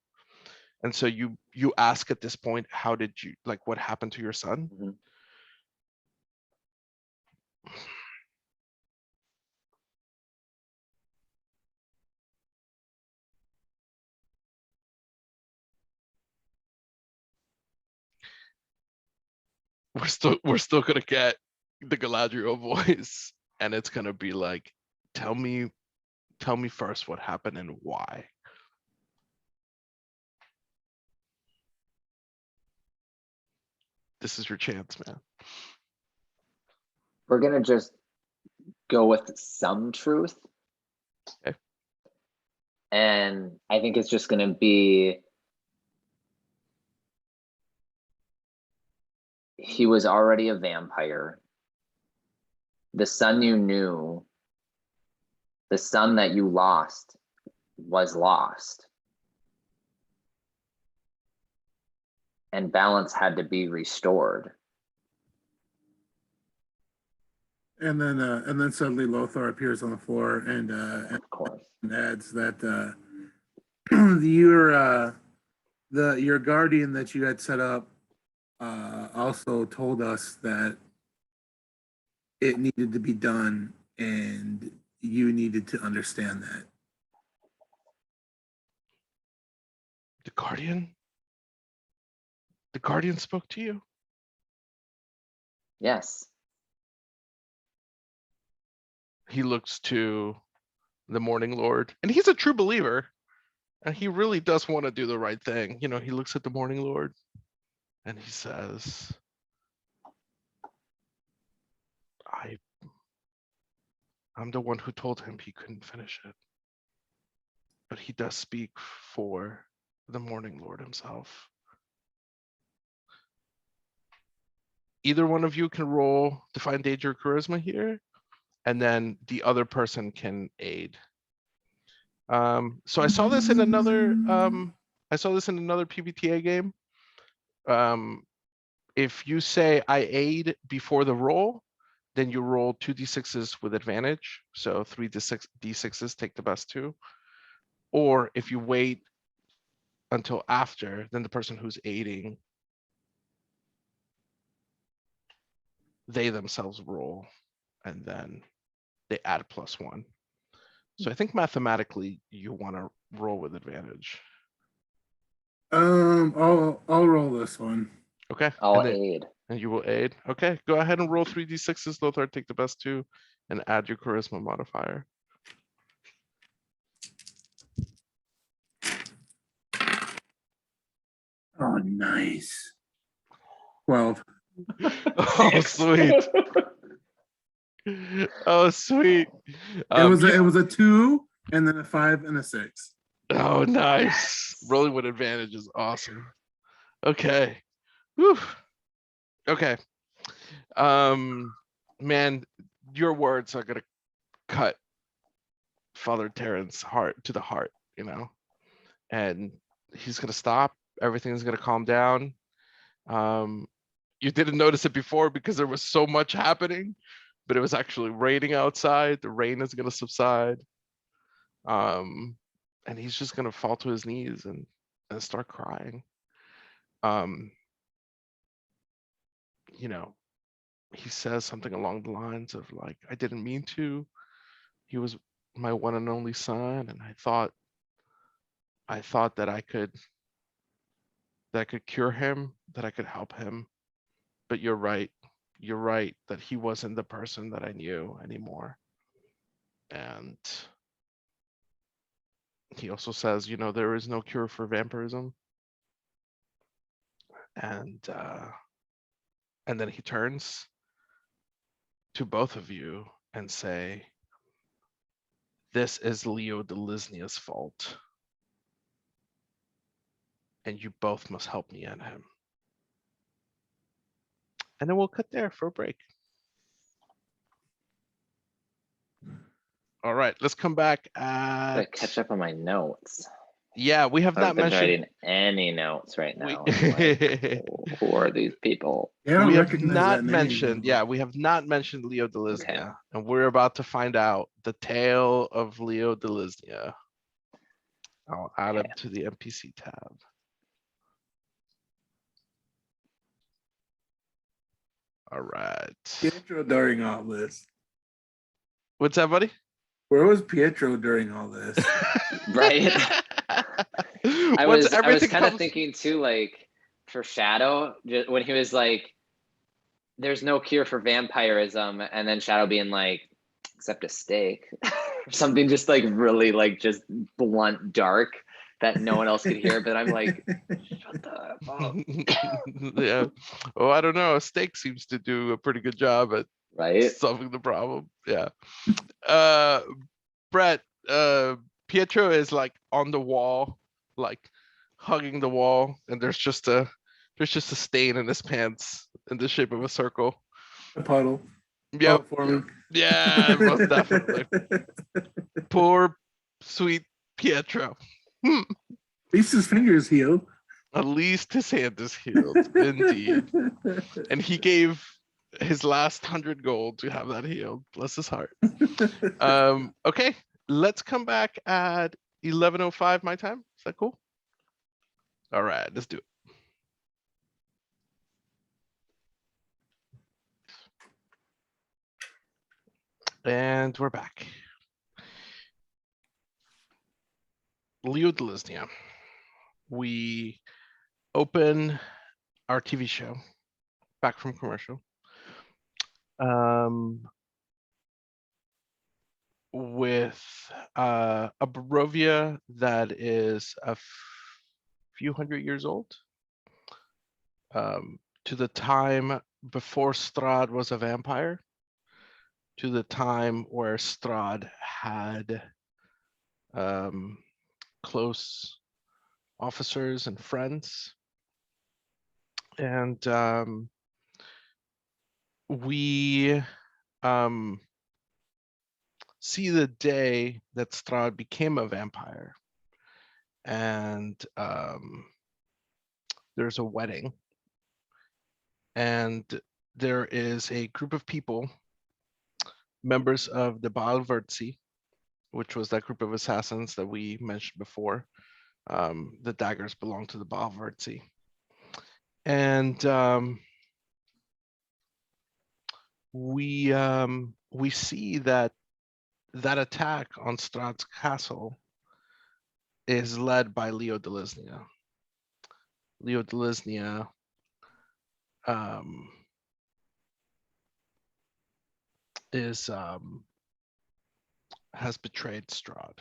And so you ask at this point, how did you, like, what happened to your son? Mhm. We're still gonna get the Galadriel voice, and it's gonna be like, tell me first what happened and why. This is your chance, man. We're gonna just go with some truth. Okay. And I think it's just gonna be he was already a vampire. The son you knew, the son that you lost, was lost. And balance had to be restored. And then suddenly Lothar appears on the floor and Of course. adds that your guardian that you had set up also told us that it needed to be done, and you needed to understand that. The Guardian? The Guardian spoke to you? Yes. He looks to the Morning Lord, and he's a true believer, and he really does want to do the right thing. You know, he looks at the Morning Lord and he says, I'm the one who told him he couldn't finish it. But he does speak for the Morning Lord himself. Either one of you can roll Define Danger Charisma here, and then the other person can aid. So I saw this in another PBTA game. If you say I aid before the roll, then you roll 2d6s with advantage. So 3d6s take the best two. Or if you wait until after, then the person who's aiding, they themselves roll, and then they add +1. So I think mathematically you want to roll with advantage. I'll roll this one. Okay. I'll aid. And you will aid. Okay, go ahead and roll 3d6s, Lothar, take the best two, and add your charisma modifier. Oh, nice. 12. Oh, sweet. Oh, sweet. It was a 2, and then a 5 and a 6. Oh, nice. Rolling with advantage is awesome. Okay. Whew. Okay. Man, your words are gonna cut Father Terrin's heart to the heart, you know, and he's gonna stop. Everything's gonna calm down. You didn't notice it before because there was so much happening, but it was actually raining outside. The rain is gonna subside. And he's just gonna fall to his knees and start crying. You know, he says something along the lines of like, I didn't mean to. He was my one and only son, and I thought that I could cure him, that I could help him. But you're right. You're right that he wasn't the person that I knew anymore. And he also says, you know, there is no cure for vampirism. And then he turns to both of you and say, this is Leo Delisnia's fault. And you both must help me and him. And then we'll cut there for a break. All right, let's come back Gotta catch up on my notes. Yeah, we have I not haven't been mentioned writing any notes right now. I'm like, who are these people? Yeah, we have recognize not that name. mentioned, yeah, we have not mentioned Leo Delisnia, and we're about to find out the tale of Leo Delisnia. I'll add him to the NPC tab. All right. Pietro during all this? What's that, buddy? Where was Pietro during all this? Right. I Once was everything kind of comes, thinking too, like for Shadow, when he was like, "There's no cure for vampirism," and then Shadow being like, "Except a steak," something just like really like just blunt, dark that no one else could hear. But I'm like, shut the F up, yeah. Oh, I don't know. A steak seems to do a pretty good job at right? solving the problem. Yeah. Brett, Pietro is like on the wall, like hugging the wall, and there's just a stain in his pants in the shape of a circle. A puddle. Yep. For me. Yeah, most definitely. Poor sweet Pietro. At least his fingers healed. At least his hand is healed, indeed. And he gave his last 100 gold to have that healed. Bless his heart. Okay, let's come back at 11:05 my time. Is that cool? All right, let's do it. And we're back. Leo Delisnia. We open our TV show back from commercial. With a Barovia that is a few hundred years old. To the time before Strahd was a vampire, to the time where Strahd had close officers and friends. And we see the day that Strahd became a vampire. And there's a wedding. And there is a group of people, members of the Balvertzi, which was that group of assassins that we mentioned before. The daggers belong to the Balvertzi. And we see that attack on Strahd's castle is led by Leo Delisnia. Leo Delisnia has betrayed Strahd.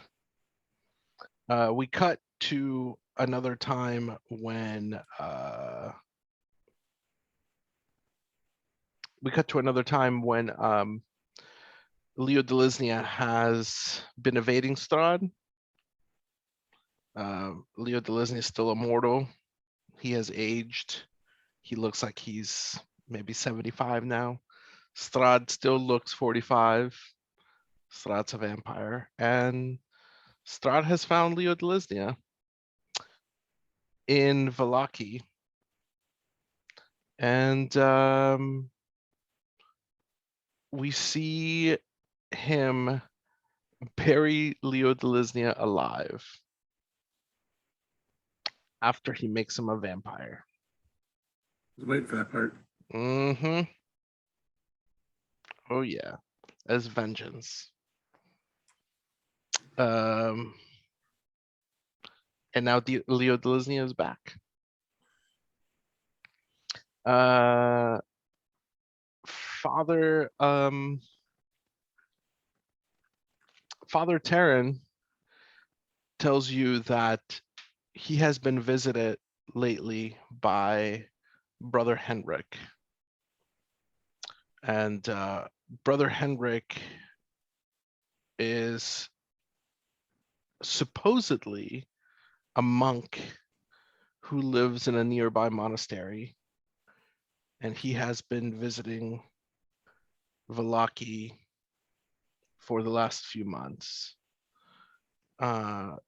We cut to another time when Leo Delisnia has been evading Strahd. Leo Delisnia is still immortal. He has aged. He looks like he's maybe 75 now. Strahd still looks 45. Strahd's a vampire. And Strahd has found Leo Delisnia in Vallaki. And we see him bury Leo Delisnia alive after he makes him a vampire. Wait for that part. Mm-hmm. Oh yeah, as vengeance. And now Leo Delisnia is back. Father Terrin tells you that he has been visited lately by Brother Henrik. And Brother Henrik is supposedly a monk who lives in a nearby monastery. And he has been visiting Vallaki for the last few months. Father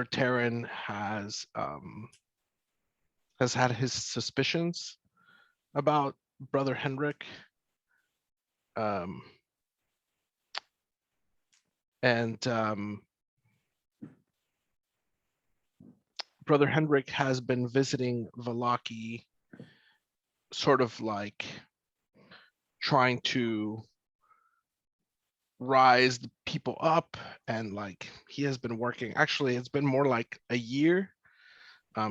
Terrin has had his suspicions about Brother Henrik. Brother Henrik has been visiting Vallaki sort of like trying to rise the people up, and like he has been working, actually it's been more like a year.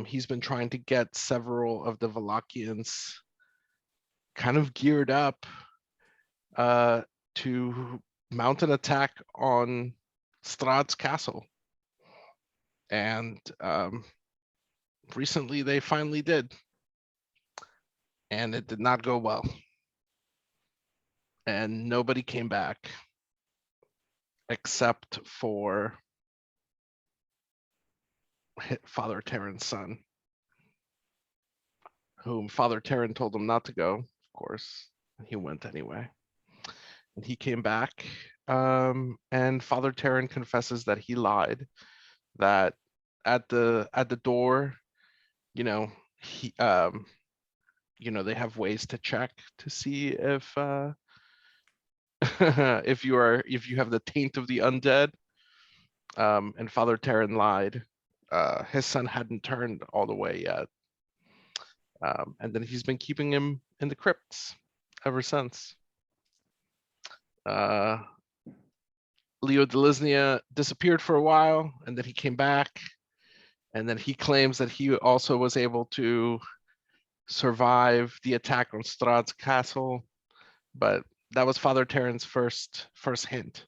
He's been trying to get several of the Valakians kind of geared up to mount an attack on Strahd's castle. And recently they finally did. And it did not go well. And nobody came back except for Father Terrin's son, whom Father Terrin told him not to go, of course. He went anyway. And he came back, and Father Terrin confesses that he lied, that at the door, you know, he they have ways to check to see if if you have the taint of the undead. And Father Terrin lied. His son hadn't turned all the way yet. And then he's been keeping him in the crypts ever since. Leo Delisnia disappeared for a while, and then he came back, and then he claims that he also was able to survive the attack on Strahd's castle, but that was Father Terrin's first hint,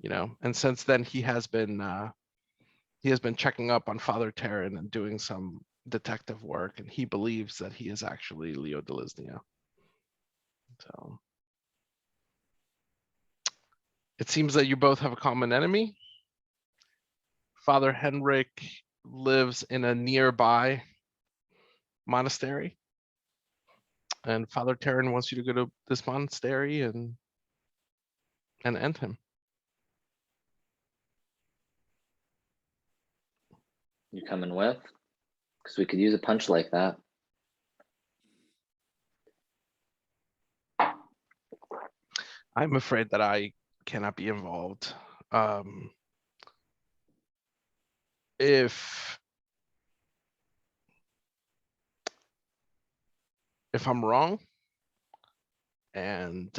and since then he has been checking up on Father Terrin and doing some detective work, and he believes that he is actually Leo Delisnia. So it seems that you both have a common enemy. Father Henrik lives in a nearby monastery, and Father Terrin wants you to go to this monastery and end him. You coming with? Because we could use a punch like that. I'm afraid that I cannot be involved. If I'm wrong, and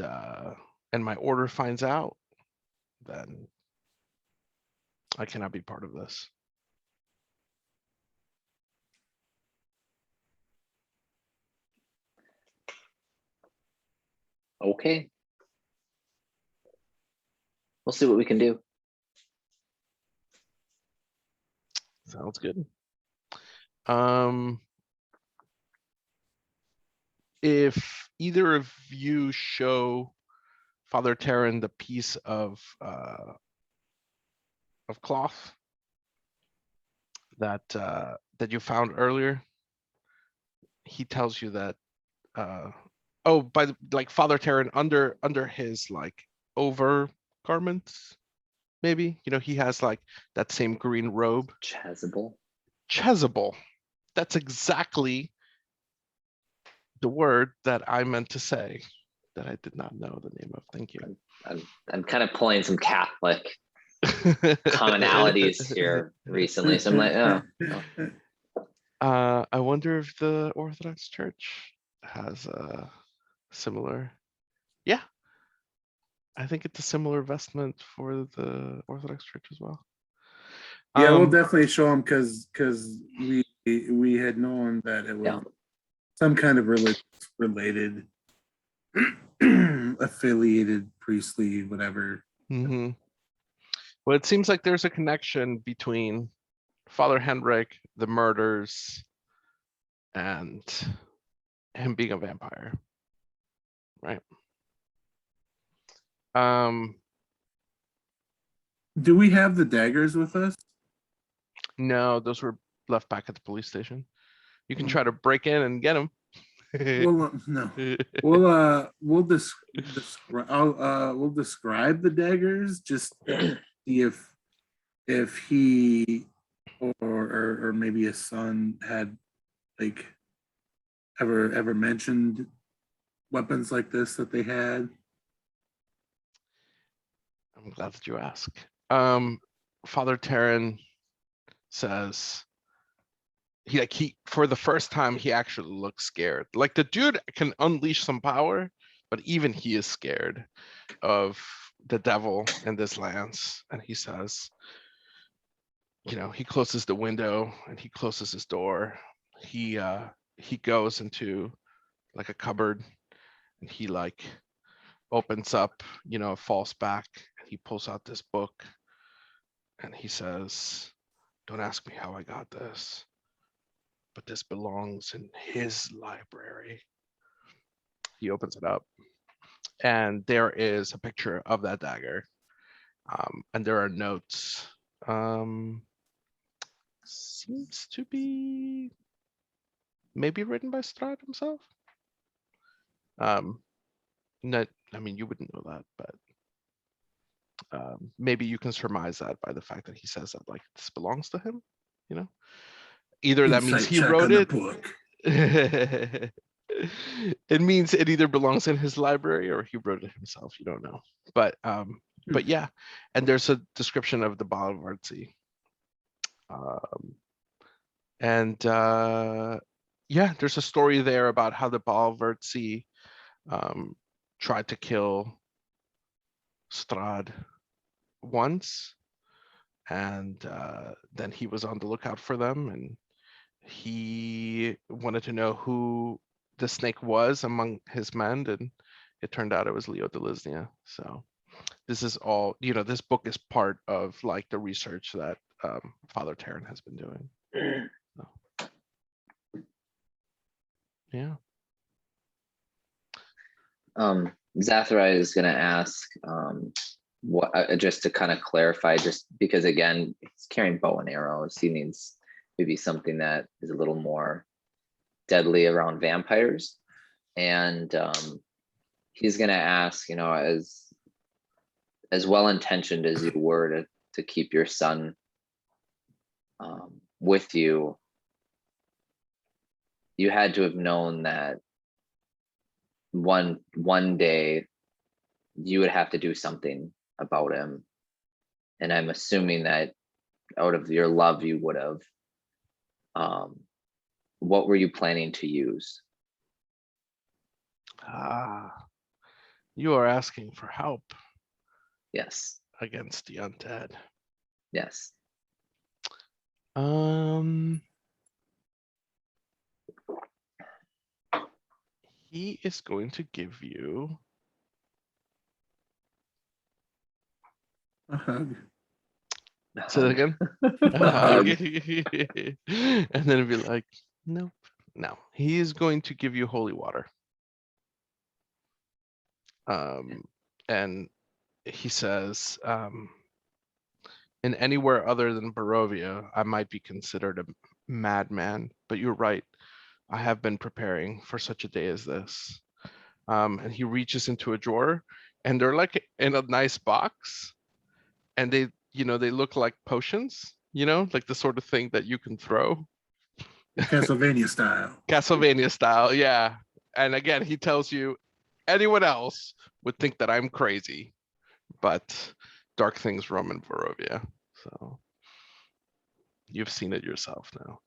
my order finds out, then I cannot be part of this. Okay. We'll see what we can do. Sounds good. If either of you show Father Terrin the piece of cloth that you found earlier, he tells you that Father Terrin under his like over garments, maybe, he has like that same green robe. Chasuble. That's exactly the word that I meant to say that I did not know the name of. Thank you. I'm kind of pulling some Catholic commonalities here recently, so I'm like, I wonder if the Orthodox Church has a similar. Yeah, I think it's a similar vestment for the Orthodox Church as well. Yeah, we'll definitely show them because we had known that it was some kind of religious related affiliated priestly whatever. Mm-hmm. Well, it seems like there's a connection between Father Henrik, the murders, and him being a vampire, right? Do we have the daggers with us? No, those were left back at the police station. You can try to break in and get them. Well, no. We'll describe the daggers, just see if he or maybe his son had like ever mentioned weapons like this that they had. I'm glad that you ask. Father Terrin says, he for the first time he actually looks scared. Like the dude can unleash some power, but even he is scared of the devil in this lance. And he says, he closes the window and he closes his door. He goes into like a cupboard and he like opens up, a false back, and he pulls out this book and he says, "Don't ask me how I got this, but this belongs in his library." He opens it up and there is a picture of that dagger. And there are notes. Seems to be maybe written by Strahd himself. Not, I mean, you wouldn't know that, but maybe you can surmise that by the fact that he says that like this belongs to him. Either that means Insight he check wrote on the it. book. It means it either belongs in his library or he wrote it himself. You don't know, but yeah. And there's a description of the Barovia. And yeah, there's a story there about how the Barovia tried to kill Strahd once, and then he was on the lookout for them, and he wanted to know who the snake was among his men, and it turned out it was Leo Delisnia. So this is all, this book is part of like the research that Father Terrin has been doing. So, yeah. Zathari is going to ask what just to kind of clarify, just because again, he's carrying bow and arrows. He needs maybe something that is a little more deadly around vampires, and he's going to ask, as well intentioned as you were to keep your son with you, you had to have known that one day you would have to do something about him, and I'm assuming that out of your love you would have. What were you planning to use? You are asking for help. Yes. Against the undead. Yes. He is going to give you A hug. say that again. A hug. And then it'd be like, nope. No, he is going to give you holy water. And he says, in anywhere other than Barovia, I might be considered a madman, but you're right. I have been preparing for such a day as this. And he reaches into a drawer, and they're like in a nice box, and they look like potions, like the sort of thing that you can throw. Castlevania style. Castlevania style, yeah. And again, he tells you anyone else would think that I'm crazy, but dark things roam in Barovia. So you've seen it yourself now.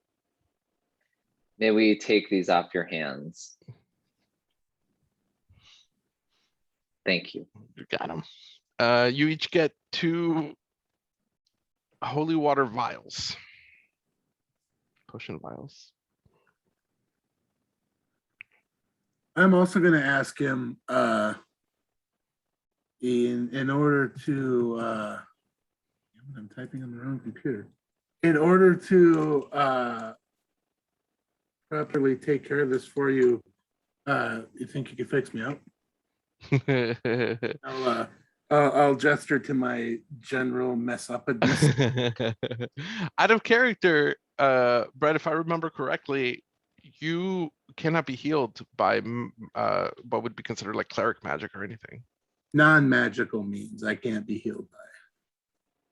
May we take these off your hands? Thank you. You got them. You each get 2 holy water vials. Potion vials. I'm also going to ask him in order to I'm typing on the wrong computer. In order to properly take care of this for you, you think you can fix me up? I'll gesture to my general mess upness. Out of character, Brett, if I remember correctly, you cannot be healed by what would be considered like cleric magic or anything. Non-magical means I can't be healed by.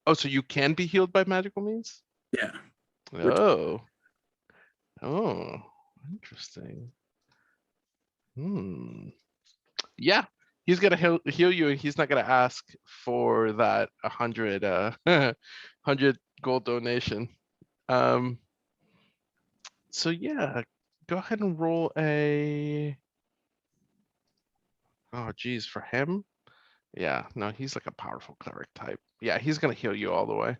Oh, so you can be healed by magical means? Yeah. Oh, interesting. Yeah, he's gonna heal you, and he's not gonna ask for that 100 100 gold donation. So yeah, go ahead and roll a. Oh geez, for him. Yeah, no, he's like a powerful cleric type. Yeah, he's gonna heal you all the way.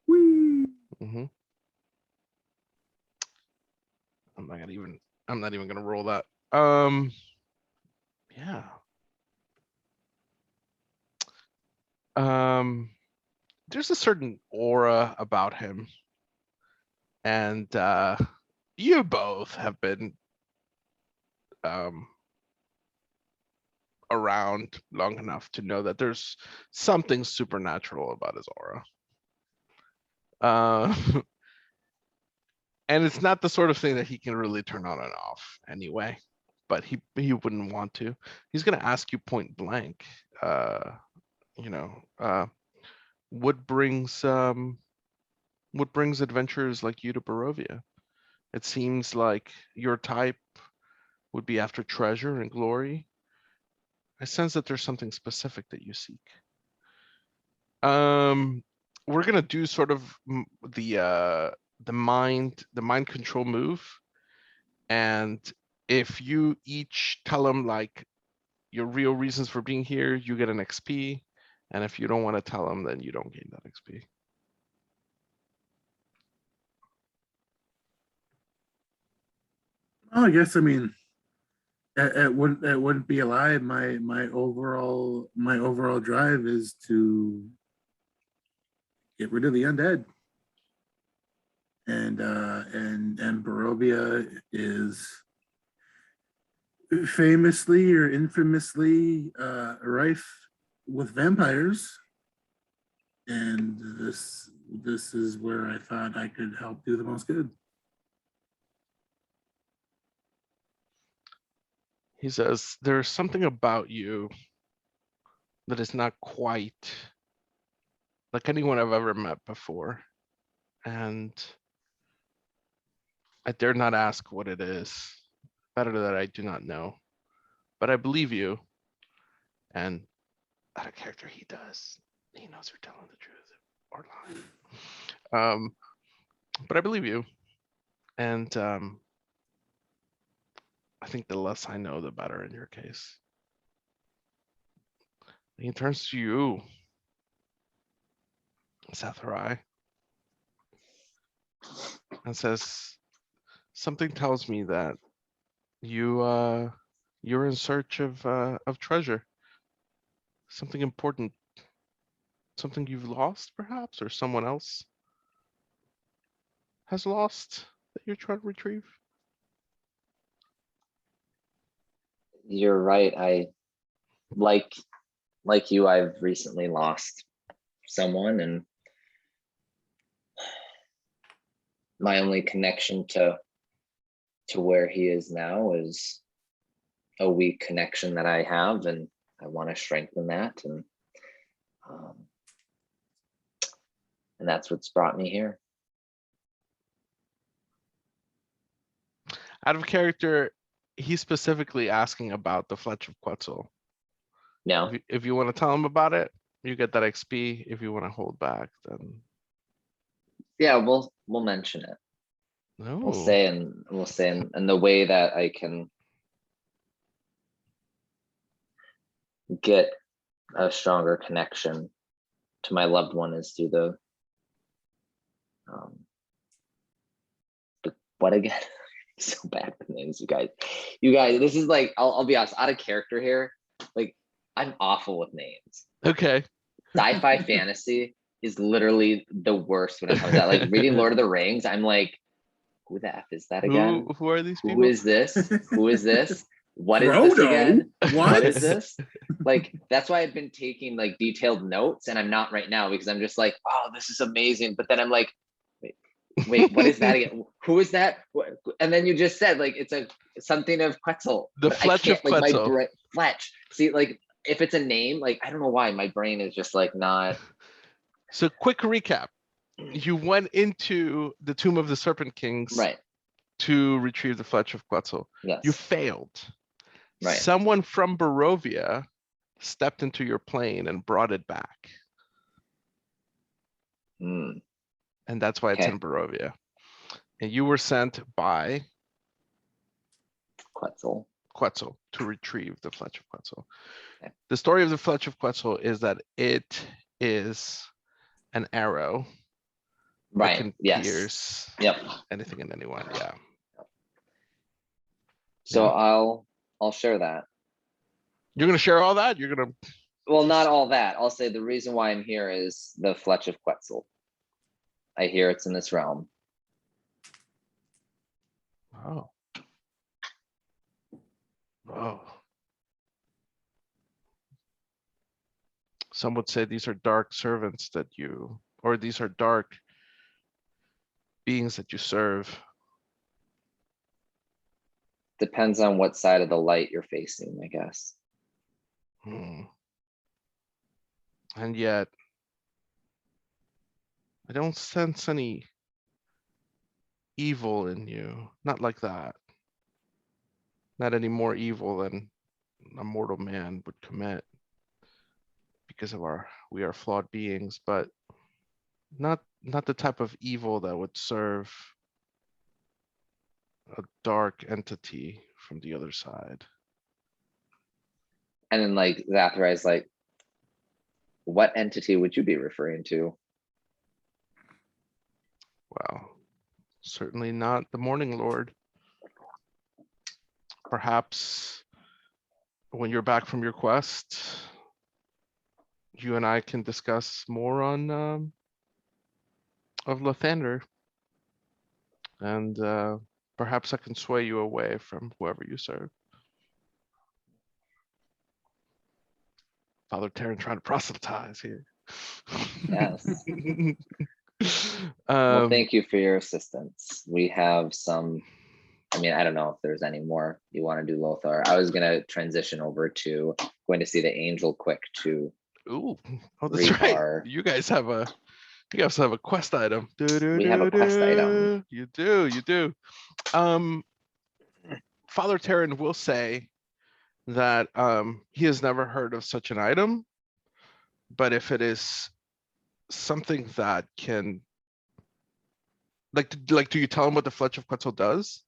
Whee! hmm I'm not even gonna roll that. Yeah. There's a certain aura about him. And you both have been around long enough to know that there's something supernatural about his aura. And it's not the sort of thing that he can really turn on and off anyway, but he wouldn't want to. He's gonna ask you point blank, you know, what brings adventurers like you to Barovia? It seems like your type would be after treasure and glory. I sense that there's something specific that you seek. We're gonna do sort of the mind control move, and if you each tell them like your real reasons for being here, you get an XP, and if you don't want to tell them, then you don't gain that XP. Well, I guess, I mean, it wouldn't be a lie. My overall drive is to get rid of the undead. And Barovia is famously or infamously rife with vampires. And this is where I thought I could help do the most good. He says, there's something about you that is not quite like anyone I've ever met before. And I dare not ask what it is. Better that I do not know. But I believe you. And out of character, he does. He knows you're telling the truth or lying. But I believe you. And I think the less I know, the better in your case. He turns to you, Zathari, and says, something tells me that you're in search of treasure. Something important. Something you've lost, perhaps, or someone else has lost that you're trying to retrieve. You're right. I like you, I've recently lost someone, and my only connection to where he is now is a weak connection that I have, and I want to strengthen that, and that's what's brought me here. Out of character, he's specifically asking about the Fletch of Quetzal. No, If you want to tell him about it, you get that XP. If you want to hold back, then yeah, we'll mention it. no. We'll say in the way that I can get a stronger connection to my loved one is through the what again? So bad with names, you guys. This is like, I'll be honest, out of character here. Like, I'm awful with names. Okay. Sci-fi fantasy is literally the worst when it comes out. Like reading Lord of the Rings, I'm like, who the F is that again? Who are these people? Who is this? Who is this? What is this again? What is this? Like, that's why I've been taking like detailed notes, and I'm not right now because I'm just like, oh, this is amazing. But then I'm like, wait, what is that again? Who is that? And then you just said like it's something of Quetzal. The but Fletch of like Quetzal. my brain, Fletch. See, like if it's a name, like I don't know why my brain is just like not. So quick recap. You went into the Tomb of the Serpent Kings Right. to retrieve the Fletch of Quetzal. Yes. You failed. Right. Someone from Barovia stepped into your plane and brought it back. Mm. And that's why it's Okay. in Barovia. And you were sent by Quetzal. Quetzal to retrieve the Fletch of Quetzal. Okay. The story of the Fletch of Quetzal is that it is an arrow that Right. can Yes. pierce Yep. anything and anyone. Yeah. So Yeah. I'll share that. You're gonna share all that? You're gonna Well, not all that. I'll say the reason why I'm here is the Fletch of Quetzal. I hear it's in this realm. oh. Oh. Some would say these are dark servants that you, or these are dark beings that you serve. Depends on what side of the light you're facing, I guess. Hmm. And yet, I don't sense any evil in you. Not like that. Not any more evil than a mortal man would commit because of we are flawed beings, but not the type of evil that would serve a dark entity from the other side. And then like Zathari is like, what entity would you be referring to? Well, certainly not the Morning Lord. Perhaps when you're back from your quest, you and I can discuss more on of Lathander, and perhaps I can sway you away from whoever you serve. Father Terrin trying to proselytize here. Yes. Well, Um, thank you for your assistance. We have some, I mean, I don't know if there's any more you want to do, Lothar. I was going to transition over to going to see the angel quick to ooh, oh, that's read right. our, You guys have a quest item. we have a quest item. You do. Father Terran will say that he has never heard of such an item, but if it is something that can, like, do you tell him what the Fletch of Quetzal does?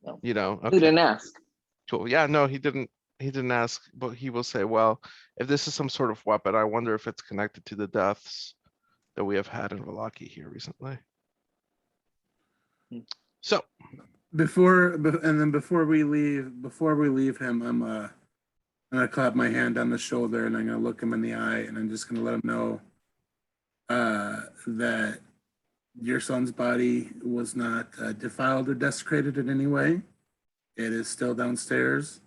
No. You know, He okay, didn't ask. cool. Yeah, no, he didn't ask, but he will say, well, if this is some sort of weapon, I wonder if it's connected to the deaths that we have had in Vallaki here recently. So Before we leave him, I'm gonna clap my hand on the shoulder and I'm gonna look him in the eye and I'm just gonna let him know that your son's body was not defiled or desecrated in any way. It is still downstairs,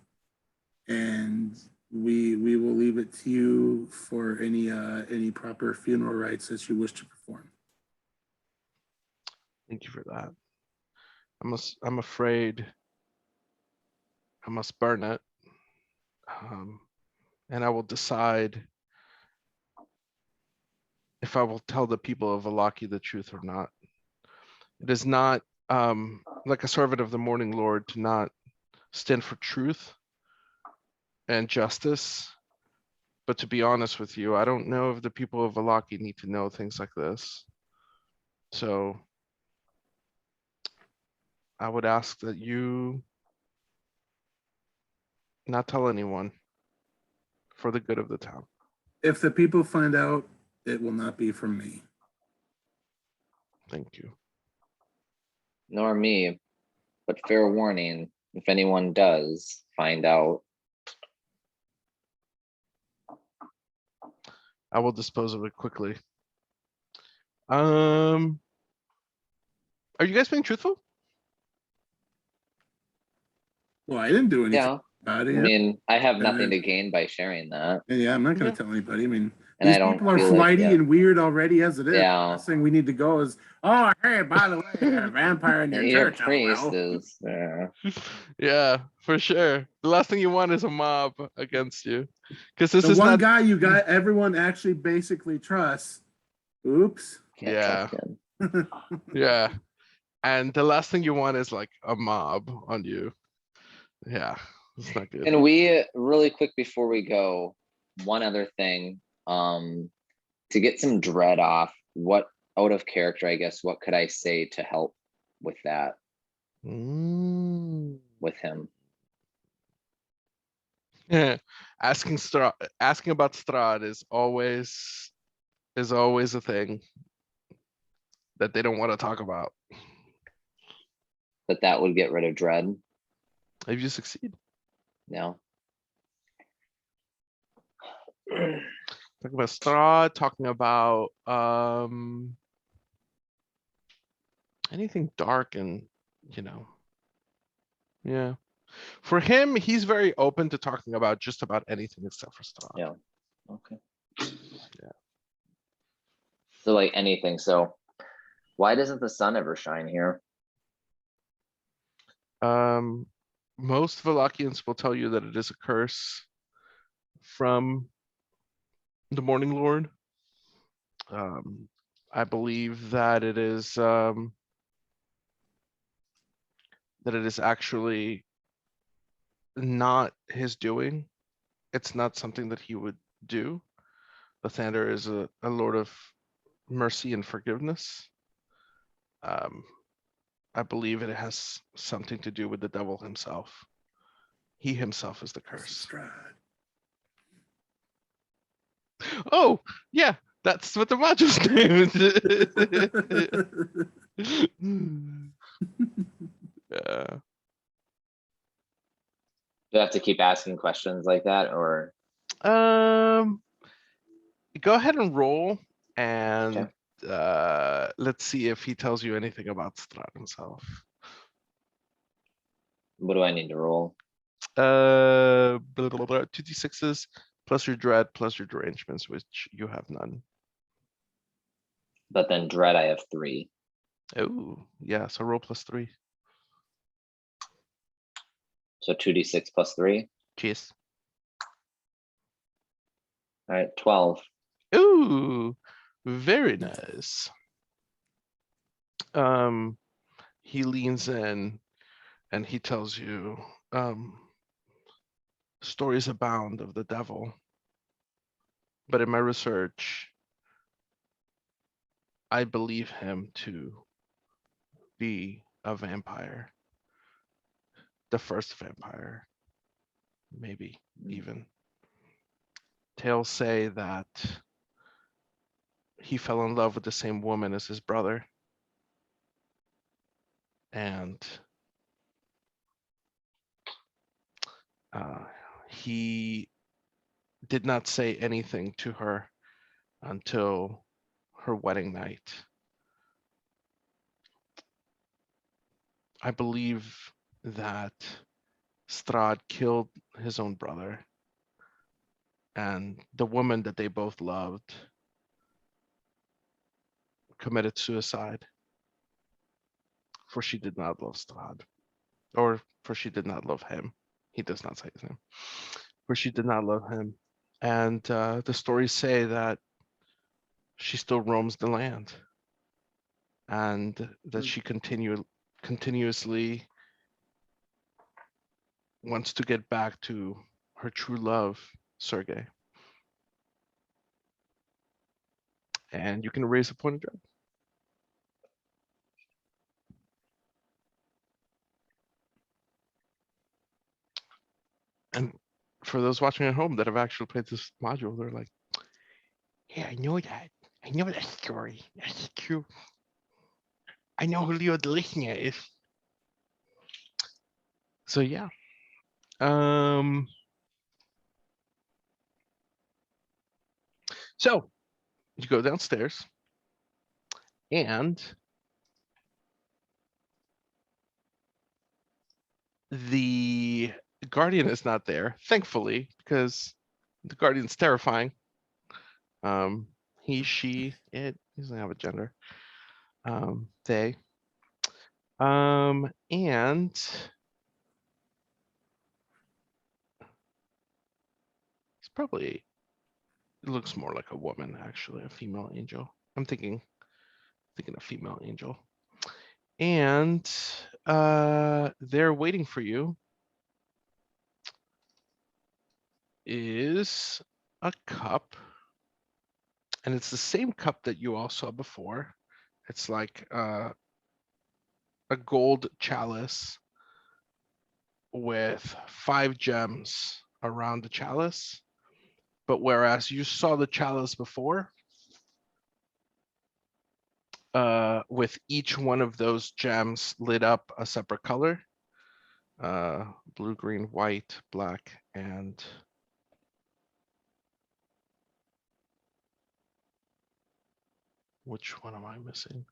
and we will leave it to you for any proper funeral rites that you wish to perform. thank you for that. I'm afraid I must burn it, and I will decide if I will tell the people of Vallaki the truth or not. It is not like a servant of the Morning Lord to not stand for truth and justice. But to be honest with you, I don't know if the people of Vallaki need to know things like this. So I would ask that you not tell anyone for the good of the town. If the people find out, it will not be from me. Thank you. Nor me, but fair warning, if anyone does find out. I will dispose of it quickly. Are you guys being truthful? Well, I didn't do anything Yeah. about I it. mean, I have nothing then- to gain by sharing that. Yeah, I'm not going Yeah. to tell anybody. I mean, And these I don't people are feel like, flighty yeah. and weird already as it is. Yeah. The last thing we need to go is, oh, hey, by the way, a vampire in your Your church. priest LOL. is Yeah, for sure. The last thing you want is a mob against you, because this The is one not. guy you got, everyone actually basically trusts. Oops. can't Yeah. trust him. Yeah, and the last thing you want is like a mob on you. Yeah, it's not good. And we really quick before we go, one other thing, to get some dread off, what out of character, I guess, what could I say to help with that, Mm. with him. Yeah. Asking about Strahd is always a thing that they don't want to talk about. But that would get rid of dread. If you succeed. No. Talking about Strahd, talking about anything dark and yeah. For him, he's very open to talking about just about anything except for Strahd. Yeah. Okay. Yeah. So like anything. So why doesn't the sun ever shine here? Most Valakians will tell you that it is a curse from the Morning Lord. I believe that it is actually not his doing. It's not something that he would do. Lathander is a lord of mercy and forgiveness. I believe it has something to do with the devil himself. He himself is the curse. Oh, yeah, that's what the module's name. Yeah. Do I have to keep asking questions like that, or Go ahead and roll, and Okay. let's see if he tells you anything about Strahd himself. what do I need to roll? 2d6s plus your dread plus your derangements, which you have none. But then dread, I have 3. Oh, yeah. So roll +3. So 2d6 plus 3. Cheers. All right, 12. Ooh, very nice. He leans in and he tells you, stories abound of the devil. But in my research, I believe him to be a vampire. The first vampire, maybe even. Tales say that he fell in love with the same woman as his brother. And he did not say anything to her until her wedding night. I believe that Strahd killed his own brother, and the woman that they both loved committed suicide, for she did not love Strahd, or for she did not love him. He does not say his name. For she did not love him. And the stories say that she still roams the land, and that she continuously wants to get back to her true love, Sergei. And you can raise a point of dread. And for those watching at home that have actually played this module, they're like, yeah, I know that. I know that story. That's true. I know who Leo the Listener is. So yeah. So you go downstairs, and the guardian is not there, thankfully, because the guardian's terrifying. He, she, it doesn't have a gender. They. And it's probably, it looks more like a woman, actually, a female angel. I'm thinking a female angel. And they're waiting for you is a cup, and it's the same cup that you all saw before. It's like a gold chalice with 5 gems around the chalice. But whereas you saw the chalice before, with each one of those gems lit up a separate color, blue, green, white, black, and which one am I missing?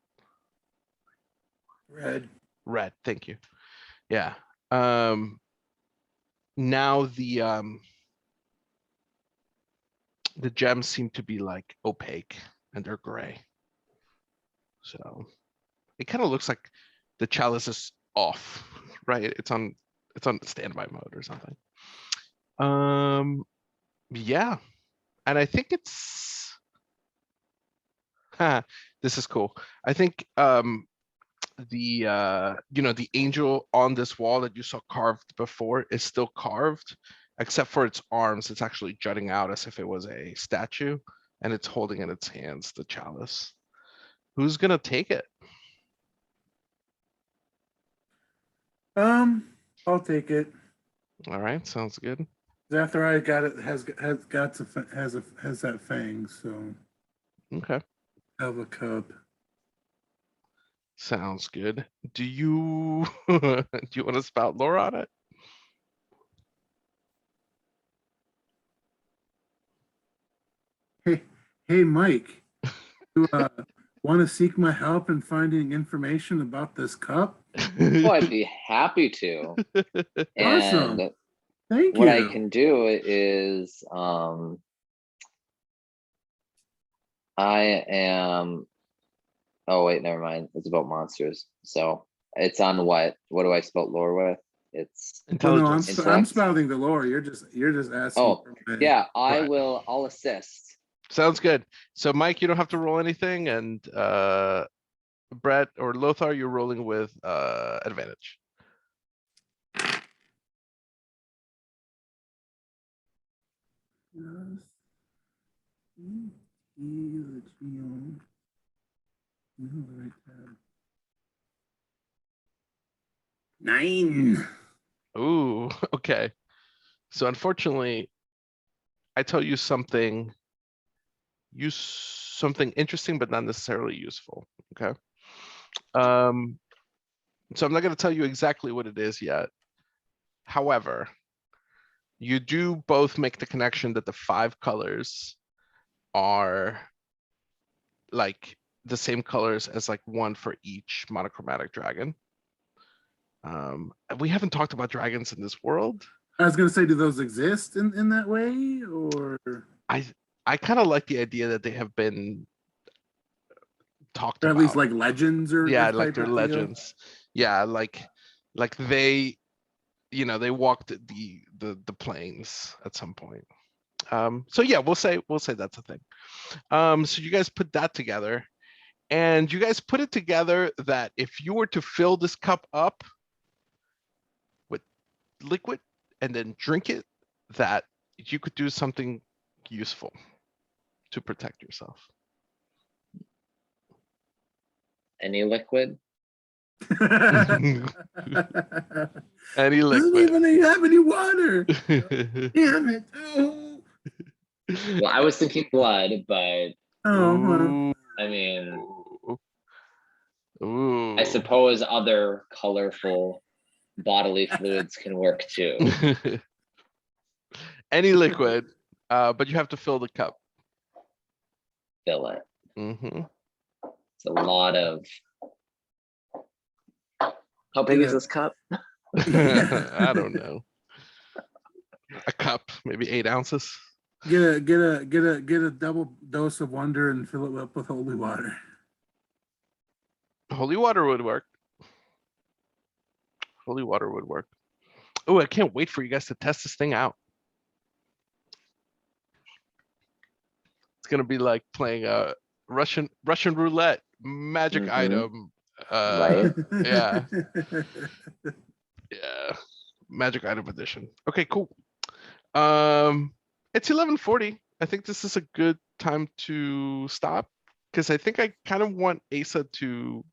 Red. Red, thank you. Yeah. Now the gems seem to be like opaque and they're gray. So it kind of looks like the chalice is off, right? It's on standby mode or something. Yeah. And I think it's this is cool. I think the the angel on this wall that you saw carved before is still carved, except for its arms. It's actually jutting out as if it was a statue, and it's holding in its hands the chalice. Who's gonna take it? I'll take it. All right, sounds good. Zathari got it. Has that fang. So Okay, have a cup. sounds good. Do you do you want to spout lore on it? Hey, Mike. You want to seek my help in finding information about this cup? Oh, I'd be happy to. Awesome. And Thank what you. I can do is I am, oh wait, never mind. It's about monsters. So it's on what? What do I spell lore with? It's Well, no, Intelligence. I'm Intellect? spouting the lore. You're just asking. Oh, for my- yeah, Right. I'll assist. Sounds good. So Mike, you don't have to roll anything, and Brett or Lothar, you're rolling with advantage. Nine. Ooh, okay. So unfortunately, I tell you something interesting, but not necessarily useful. Okay. So I'm not going to tell you exactly what it is yet. However, you do both make the connection that the 5 colors are like the same colors as like one for each monochromatic dragon. We haven't talked about dragons in this world. I was gonna say, do those exist in that way, or I kind of like the idea that they have been talked or at about. least like legends or Yeah, type like they're of deal? legends. Yeah, like they, they walked the plains at some point. So yeah, we'll say that's a thing. So you guys put that together, and you guys put it together that if you were to fill this cup up with liquid and then drink it, that you could do something useful to protect yourself. Any liquid? Any Doesn't liquid. even have any water. Damn it. Oh. Well, I was thinking blood, but Oh, well. Ooh. I mean, Ooh. I suppose other colorful bodily fluids can work too. Any liquid, but you have to fill the cup. Fill it. Mm-hmm. It's a lot of. How big is this cup? I don't know. A cup, maybe 8 ounces. Get a double dose of wonder and fill it up with holy water. Holy water would work. Holy water would work. Oh, I can't wait for you guys to test this thing out. It's gonna be like playing a Russian roulette magic item. Right. Yeah. Magic item edition. Okay, cool. It's 11:40. I think this is a good time to stop because I think I kind of want Asa to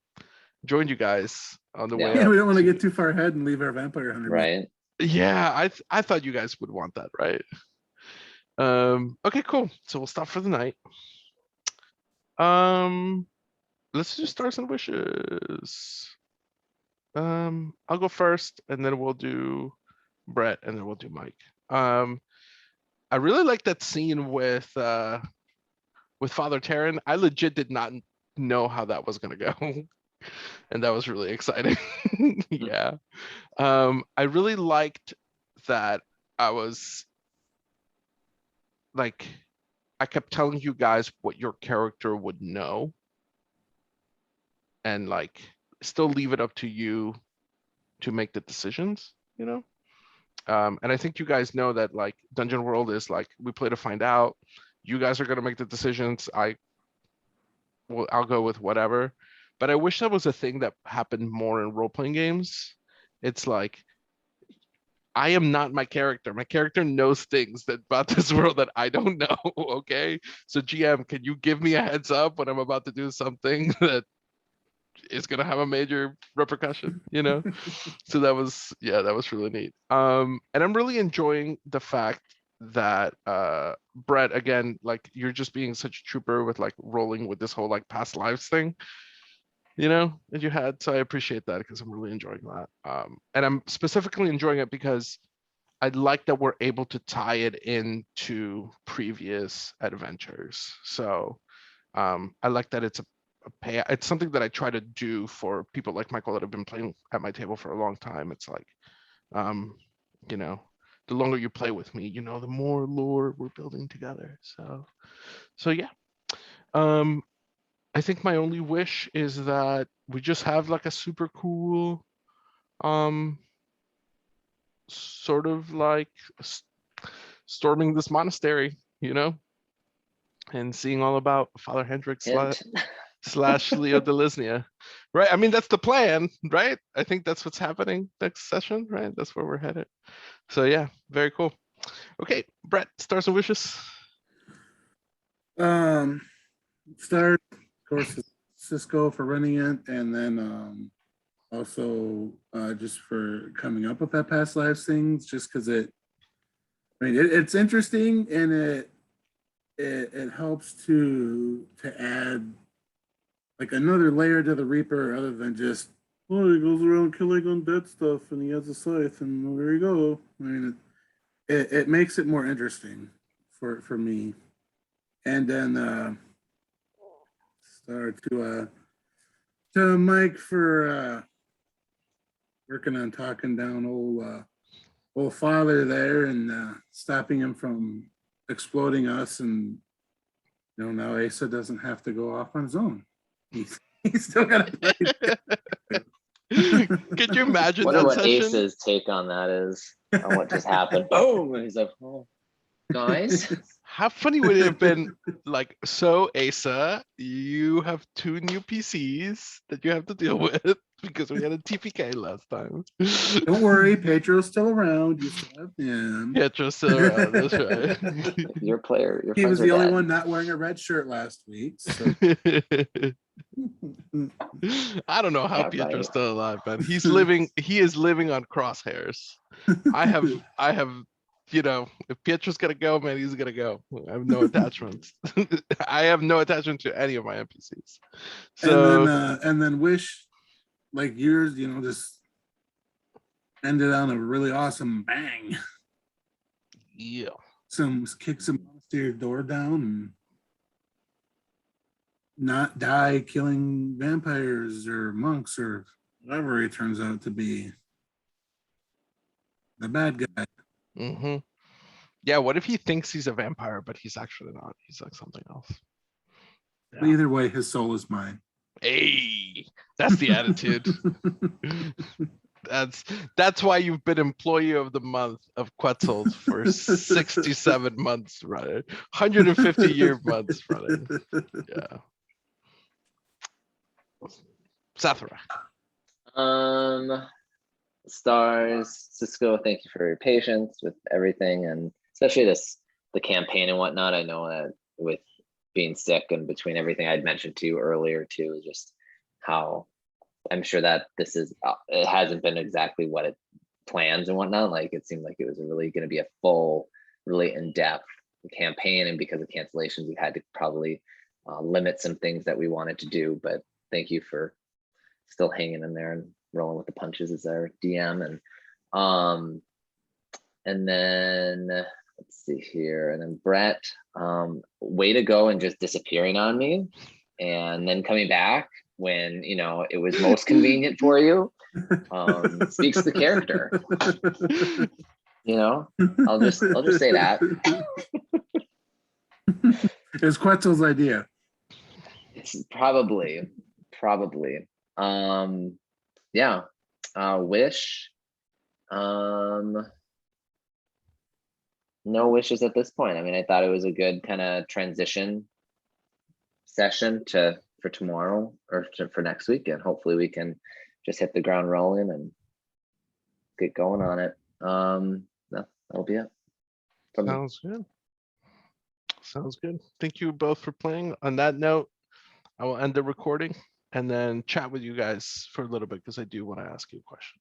join you guys on the Yeah. way Yeah, up. we don't want to to- get too far ahead and leave our vampire hunter. Right. Yeah, I thought you guys would want that, right? Okay, cool. So we'll stop for the night. Let's do stars and wishes. I'll go first, and then we'll do Brett, and then we'll do Mike. I really like that scene with Father Terrin. I legit did not know how that was gonna go, and that was really exciting. Yeah. I really liked that I was like, I kept telling you guys what your character would know, and like still leave it up to you to make the decisions, you know? And I think you guys know that like Dungeon World is like, we play to find out. You guys are gonna make the decisions. I'll go with whatever. But I wish that was a thing that happened more in role-playing games. It's like, I am not my character. My character knows things that about this world that I don't know. Okay. So GM, can you give me a heads up when I'm about to do something that is gonna have a major repercussion, you know? So that was, yeah, that was really neat. And I'm really enjoying the fact that Brett, again, like you're just being such a trooper with like rolling with this whole like past lives thing, you know, that you had. So I appreciate that because I'm really enjoying that. And I'm specifically enjoying it because I like that we're able to tie it into previous adventures. So I like that it's a pay. It's something that I try to do for people like Michael that have been playing at my table for a long time. It's like, you know, the longer you play with me, you know, the more lore we're building together. So yeah. I think my only wish is that we just have like a super cool, sort of like storming this monastery, you know, and seeing all about Father Hendrik Hint. slash Leo Delisnia, right? I mean, that's the plan, right? I think that's what's happening next session, right? That's where we're headed. So yeah, very cool. Okay, Brett, stars and wishes. Start, of course, Cisco for running it, and then also just for coming up with that past lives things, just because it's interesting, and it helps to add like another layer to the Reaper other than just, oh, he goes around killing undead stuff and he has a scythe and there you go. I mean, it makes it more interesting for me. And then start to Mike for working on talking down old father there and stopping him from exploding us, and now Asa doesn't have to go off on his own. He's still got to play. Could you imagine Wonder that what session? Ace's take on that is, on what just happened. Boom! And he's like, oh, guys. How funny would it have been? Like, so Asa, you have 2 new PCs that you have to deal with because we had a TPK last time. Don't worry, Pedro's still around. You still have him. Pietro's still around, that's right. Your player, your He friends was are the only dead. one not wearing a red shirt last week. So. I don't know how Yeah, Pietro's right. still alive, man. He is living on crosshairs. I have, if Pietro's gonna go, man, he's gonna go. I have no attachments. I have no attachment to any of my NPCs. So and then wish like yours, just ended on a really awesome bang. yeah. Kick some monastery door down and not die killing vampires or monks or whatever he turns out to be. The bad guy. Mm-hmm. Yeah, what if he thinks he's a vampire, but he's actually not? He's like something else. Yeah. Either way, his soul is mine. Hey, that's the attitude. That's why you've been employee of the month of Quetzal for 67 months running, 150 year months running. Yeah. Zathari. Stars, Cisco, thank you for your patience with everything, and especially the campaign and whatnot. I know that with being sick and between everything I'd mentioned to you earlier too, just how I'm sure that this is, it hasn't been exactly what it plans and whatnot. Like it seemed like it was really going to be a full, really in-depth campaign, and because of cancellations, we had to probably limit some things that we wanted to do. But thank you for still hanging in there and rolling with the punches as our DM. And then let's see here, and then Brett, way to go and just disappearing on me, and then coming back when it was most convenient for you. Speaks the character. I'll just say that. It's Quetzal's idea. It's probably. Yeah. Wish. No wishes at this point. I mean, I thought it was a good kind of transition session for tomorrow or for next week, and hopefully we can just hit the ground rolling and get going on it. That'll be it. Sounds good. Sounds good. Thank you both for playing. On that note, I will end the recording and then chat with you guys for a little bit because I do want to ask you a question.